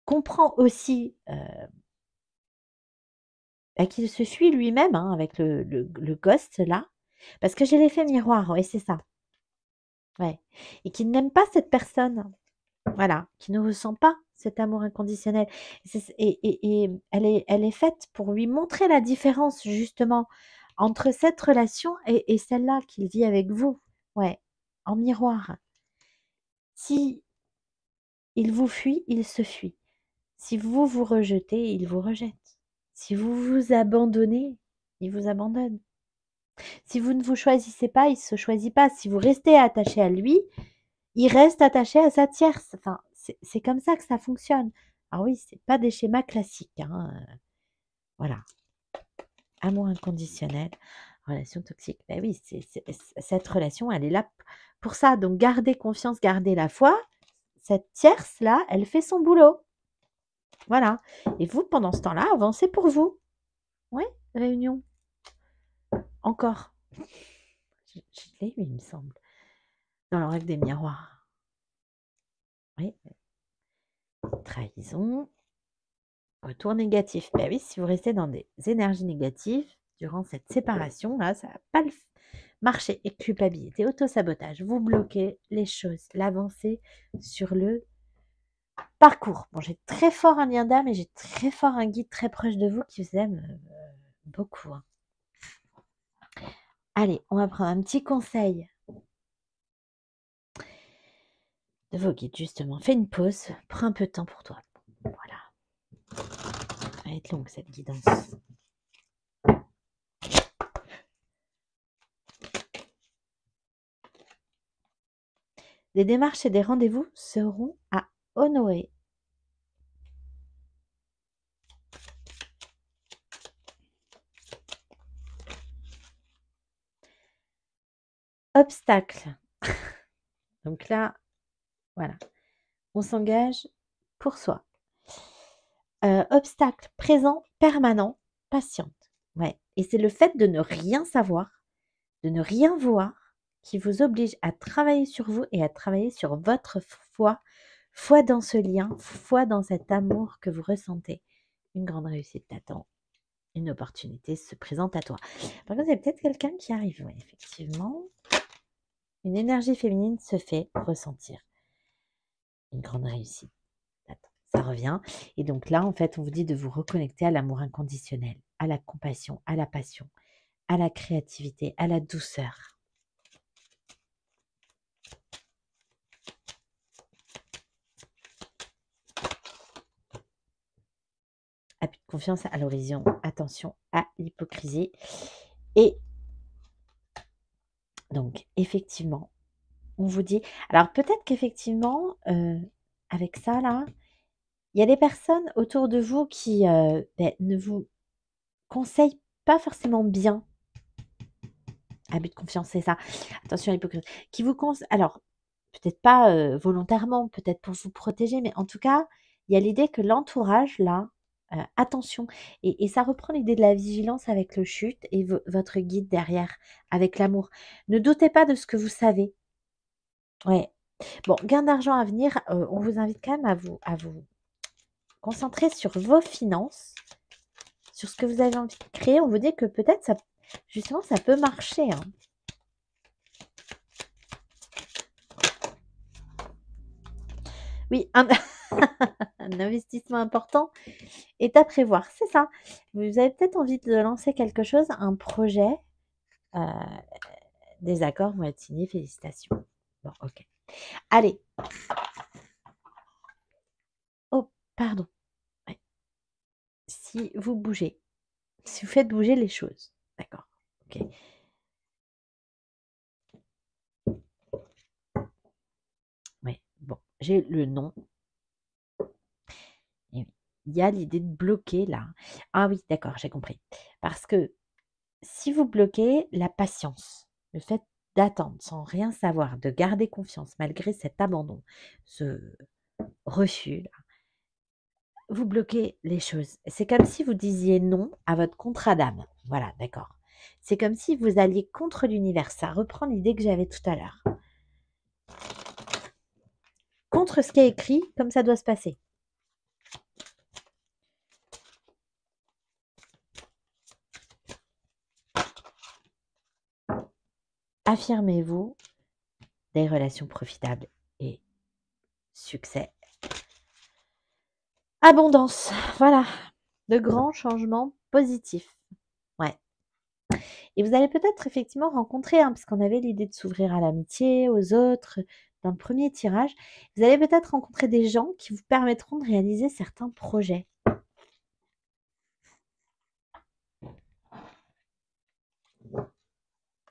A: Comprends aussi, qu'il se fuit lui-même, hein, avec le ghost là. Parce que j'ai l'effet miroir, ouais, c'est ça. Ouais. Et qu'il n'aime pas cette personne. Voilà, qui ne ressent pas cet amour inconditionnel. Et elle est faite pour lui montrer la différence justement entre cette relation et celle-là qu'il vit avec vous. Ouais, en miroir. Si il vous fuit, il se fuit. Si vous vous rejetez, il vous rejette. Si vous vous abandonnez, il vous abandonne. Si vous ne vous choisissez pas, il ne se choisit pas. Si vous restez attaché à lui, il reste attaché à sa tierce. Enfin, c'est comme ça que ça fonctionne. Alors oui, c'est pas des schémas classiques, hein, voilà. Amour inconditionnel, relation toxique. Ben oui, cette relation, elle est là pour ça. Donc gardez confiance, gardez la foi. Cette tierce-là, elle fait son boulot. Voilà. Et vous, pendant ce temps-là, avancez pour vous. Oui, réunion. Encore. Je l'ai eu, il me semble. Dans le règle des miroirs. Oui. Trahison. Retour négatif. Ben oui, si vous restez dans des énergies négatives durant cette séparation, là, ça va pas marcher. Et culpabilité, auto-sabotage. Vous bloquez les choses, l'avancée sur le parcours. Bon, j'ai très fort un lien d'âme et j'ai très fort un guide très proche de vous qui vous aime beaucoup, hein. Allez, on va prendre un petit conseil de vos guides, justement. Fais une pause, prends un peu de temps pour toi. Voilà. Ça va être longue, cette guidance. Des démarches et des rendez-vous seront à honorer. Obstacle. Donc là, voilà. On s'engage pour soi. Obstacle présent, permanent, patiente. Ouais. Et c'est le fait de ne rien savoir, de ne rien voir, qui vous oblige à travailler sur vous et à travailler sur votre foi. Foi dans ce lien, foi dans cet amour que vous ressentez. Une grande réussite t'attend. Une opportunité se présente à toi. Par contre, il y a peut-être quelqu'un qui arrive. Oui, effectivement. Une énergie féminine se fait ressentir. Une grande réussite. Attends, ça revient. Et donc là, en fait, on vous dit de vous reconnecter à l'amour inconditionnel, à la compassion, à la passion, à la créativité, à la douceur. Appui de confiance à l'horizon. Attention à l'hypocrisie. Et donc, effectivement, on vous dit... Alors, peut-être qu'effectivement, avec ça, là, il y a des personnes autour de vous qui ne vous conseillent pas forcément bien. Abus de confiance, c'est ça. Attention à l'hypocrisie. Qui vous conseille... Alors, peut-être pas volontairement, peut-être pour vous protéger, mais en tout cas, il y a l'idée que l'entourage, là, attention. Et ça reprend l'idée de la vigilance avec le chute et votre guide derrière, avec l'amour. Ne doutez pas de ce que vous savez. Ouais. Bon, gain d'argent à venir, on vous invite quand même à vous concentrer sur vos finances, sur ce que vous avez envie de créer. On vous dit que peut-être ça, justement, ça peut marcher, hein. Oui, un investissement important est à prévoir, c'est ça. Vous avez peut-être envie de lancer quelque chose, un projet. Des accords vont être signés, félicitations. Bon, ok. Allez. Oh, pardon. Ouais. Si vous bougez, si vous faites bouger les choses, d'accord. Ok. Oui, bon, j'ai le nom. Et oui, il y a l'idée de bloquer là. Ah oui, d'accord, j'ai compris. Parce que si vous bloquez la patience, le fait d'attendre sans rien savoir, de garder confiance malgré cet abandon, ce refus, là, vous bloquez les choses. C'est comme si vous disiez non à votre contrat d'âme. Voilà, d'accord. C'est comme si vous alliez contre l'univers. Ça reprend l'idée que j'avais tout à l'heure. Contre ce qui est écrit, comme ça doit se passer. Affirmez-vous des relations profitables et succès. Abondance, voilà. De grands changements positifs. Ouais. Et vous allez peut-être effectivement rencontrer, puisqu'on avait l'idée de s'ouvrir à l'amitié, aux autres, dans le premier tirage, vous allez peut-être rencontrer des gens qui vous permettront de réaliser certains projets.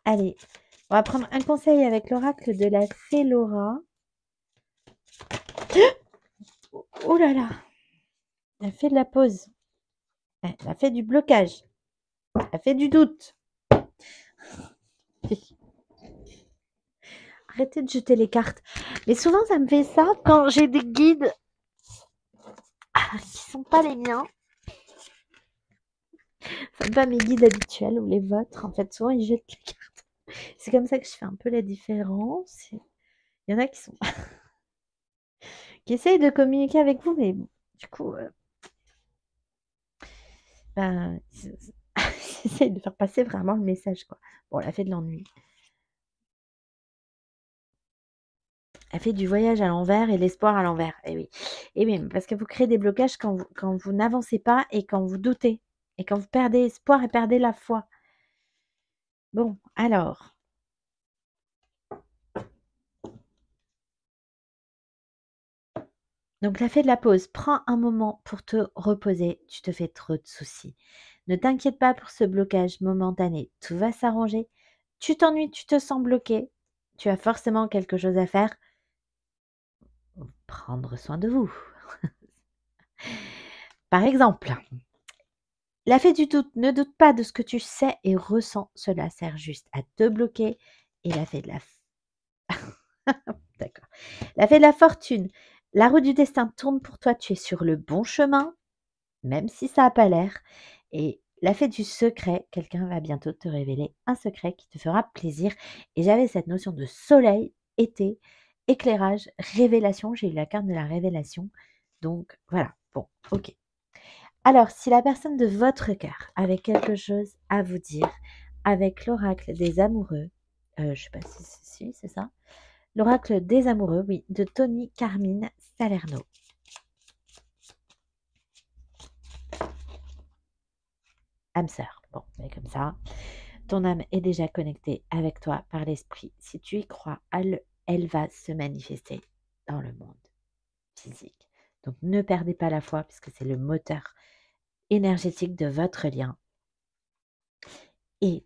A: Allez, on va prendre un conseil avec l'oracle de la fée Laura. Oh là là, la fée de la pause, la fée du blocage, la fée du doute. Arrêtez de jeter les cartes. Mais souvent, ça me fait ça quand j'ai des guides qui sont pas les miens. Enfin, pas mes guides habituels ou les vôtres. En fait, souvent, ils jettent les cartes. C'est comme ça que je fais un peu la différence. Il y en a qui sont qui essayent de communiquer avec vous, mais du coup, ben, ils essayent de faire passer vraiment le message, quoi. Bon, la fée de l'ennui. Elle fait du voyage à l'envers et l'espoir à l'envers. Et oui. Et oui, parce que vous créez des blocages quand vous n'avancez pas et quand vous doutez. Et quand vous perdez espoir et perdez la foi. Bon, alors. Donc, la fée de la pause. Prends un moment pour te reposer. Tu te fais trop de soucis. Ne t'inquiète pas pour ce blocage momentané. Tout va s'arranger. Tu t'ennuies, tu te sens bloqué. Tu as forcément quelque chose à faire. Prendre soin de vous. Par exemple, la fée du doute, ne doute pas de ce que tu sais et ressens. Cela sert juste à te bloquer. Et la fée de la... D'accord. La fée de la fortune. La roue du destin tourne pour toi. Tu es sur le bon chemin, même si ça n'a pas l'air. Et la fée du secret. Quelqu'un va bientôt te révéler un secret qui te fera plaisir. Et j'avais cette notion de soleil, été, éclairage, révélation. J'ai eu la carte de la révélation. Donc voilà. Bon, ok. Alors, si la personne de votre cœur avait quelque chose à vous dire avec l'oracle des amoureux, je ne sais pas si c'est ça, l'oracle des amoureux, oui, de Tony Carmine Salerno. Âme sœur, bon, mais comme ça, ton âme est déjà connectée avec toi par l'esprit. Si tu y crois, elle va se manifester dans le monde physique. Donc, ne perdez pas la foi puisque c'est le moteur énergétique de votre lien. Et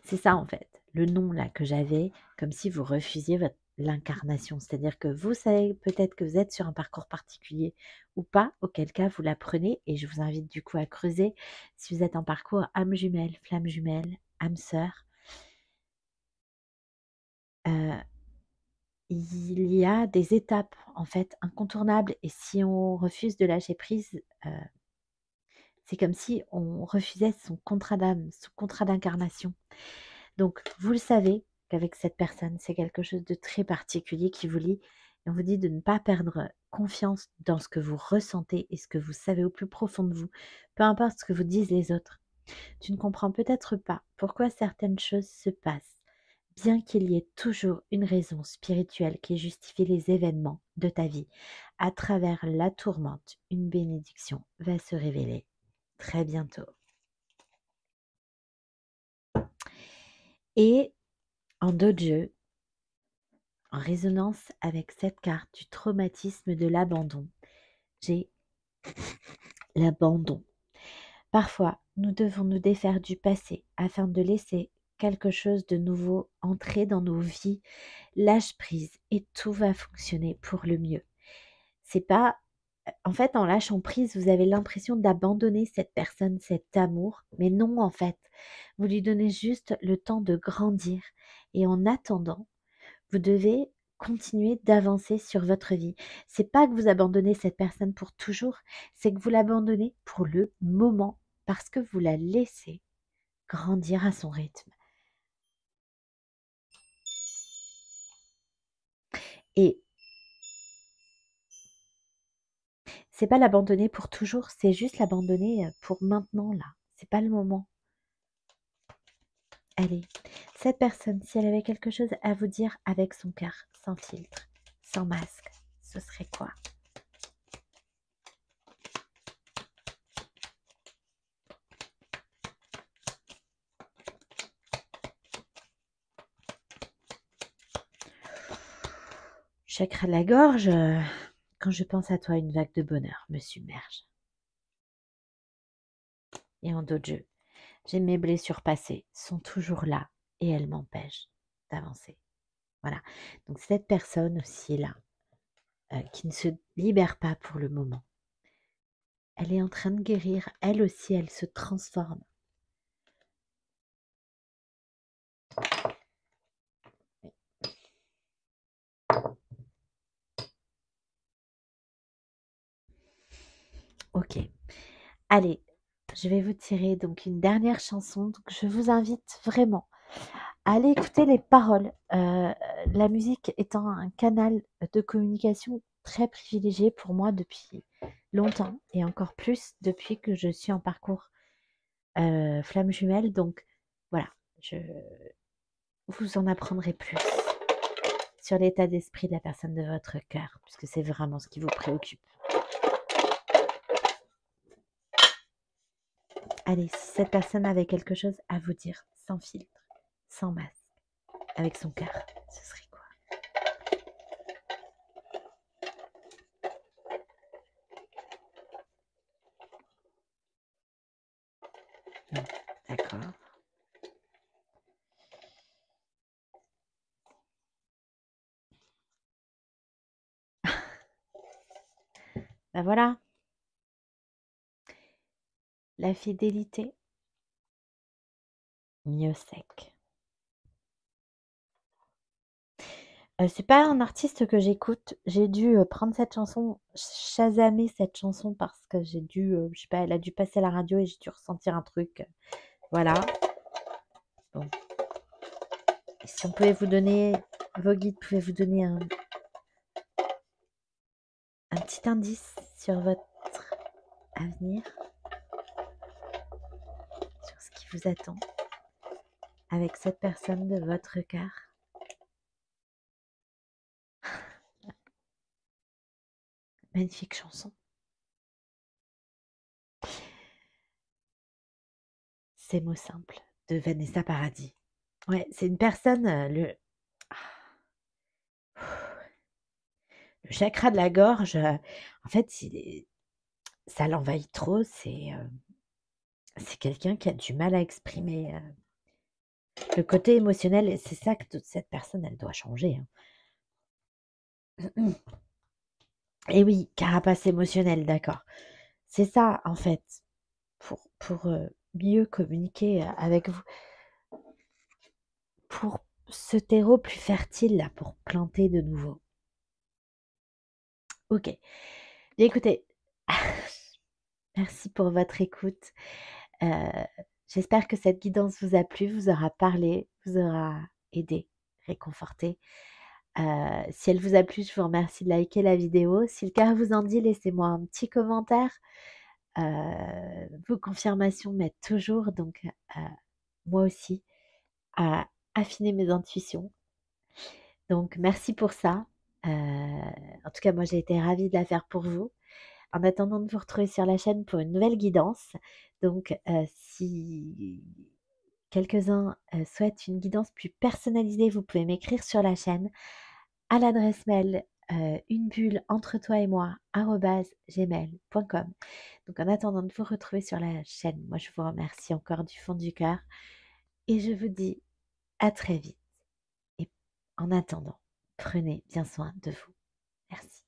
A: c'est ça en fait, le nom là que j'avais, comme si vous refusiez l'incarnation. C'est-à-dire que vous savez peut-être que vous êtes sur un parcours particulier ou pas, auquel cas vous la prenez et je vous invite du coup à creuser si vous êtes en parcours âme jumelle, flamme jumelle, âme sœur. Il y a des étapes en fait incontournables et si on refuse de lâcher prise, c'est comme si on refusait son contrat d'âme, son contrat d'incarnation. Donc, vous le savez qu'avec cette personne, c'est quelque chose de très particulier qui vous lie. Et on vous dit de ne pas perdre confiance dans ce que vous ressentez et ce que vous savez au plus profond de vous, peu importe ce que vous disent les autres. Tu ne comprends peut-être pas pourquoi certaines choses se passent, bien qu'il y ait toujours une raison spirituelle qui justifie les événements de ta vie. À travers la tourmente, une bénédiction va se révéler très bientôt. Et en dojo, en résonance avec cette carte du traumatisme de l'abandon, j'ai l'abandon. Parfois, nous devons nous défaire du passé afin de laisser quelque chose de nouveau entrer dans nos vies. Lâche prise et tout va fonctionner pour le mieux. C'est pas en fait, en lâchant prise, vous avez l'impression d'abandonner cette personne, cet amour, mais non en fait. Vous lui donnez juste le temps de grandir et en attendant, vous devez continuer d'avancer sur votre vie. C'est pas que vous abandonnez cette personne pour toujours, c'est que vous l'abandonnez pour le moment parce que vous la laissez grandir à son rythme. Et c'est pas l'abandonner pour toujours, c'est juste l'abandonner pour maintenant là. C'est pas le moment. Allez, cette personne, si elle avait quelque chose à vous dire avec son cœur, sans filtre, sans masque, ce serait quoi? Chakra de la gorge, quand je pense à toi, une vague de bonheur me submerge. Et en dos de jeu, j'ai mes blessures passées, sont toujours là et elles m'empêchent d'avancer. Voilà. Donc cette personne aussi là, qui ne se libère pas pour le moment, elle est en train de guérir, elle aussi, elle se transforme. Ok. Allez, je vais vous tirer donc une dernière chanson. Donc je vous invite vraiment à aller écouter les paroles. La musique étant un canal de communication très privilégié pour moi depuis longtemps et encore plus depuis que je suis en parcours flamme jumelle. Donc voilà, je vous en apprendrai plus sur l'état d'esprit de la personne de votre cœur, puisque c'est vraiment ce qui vous préoccupe. Allez, si cette personne avait quelque chose à vous dire, sans filtre, sans masque, avec son cœur, ce serait quoi? Non, d'accord. Ben voilà, la fidélité, mieux sec. C'est pas un artiste que j'écoute. J'ai dû prendre cette chanson, chasamer cette chanson parce que j'ai dû, je sais pas, elle a dû passer à la radio et j'ai dû ressentir un truc. Voilà. Bon. Et si on pouvait vous donner, vos guides pouvaient vous donner un petit indice sur votre avenir, sur ce qui vous attend avec cette personne de votre cœur. Magnifique chanson. Ces mots simples de Vanessa Paradis. Ouais, c'est une personne, le chakra de la gorge, en fait, ça l'envahit trop. C'est quelqu'un qui a du mal à exprimer le côté émotionnel. Et c'est ça que toute cette personne, elle doit changer. Hein. Et oui, carapace émotionnelle, d'accord. C'est ça, en fait, pour mieux communiquer avec vous, pour ce terreau plus fertile, là, pour planter de nouveau. Ok. Bien, écoutez, merci pour votre écoute. J'espère que cette guidance vous a plu, vous aura parlé, vous aura aidé, réconforté. Si elle vous a plu, je vous remercie de liker la vidéo. Si le cœur vous en dit, laissez-moi un petit commentaire. Vos confirmations m'aident toujours, donc moi aussi, à affiner mes intuitions. Donc merci pour ça. En tout cas, moi j'ai été ravie de la faire pour vous. En attendant de vous retrouver sur la chaîne pour une nouvelle guidance. Donc si quelques-uns souhaitent une guidance plus personnalisée, vous pouvez m'écrire sur la chaîne à l'adresse mail unebulle-entre-toi-et-moi@gmail.com. Donc en attendant de vous retrouver sur la chaîne, moi je vous remercie encore du fond du cœur et je vous dis à très vite. Et en attendant, prenez bien soin de vous. Merci.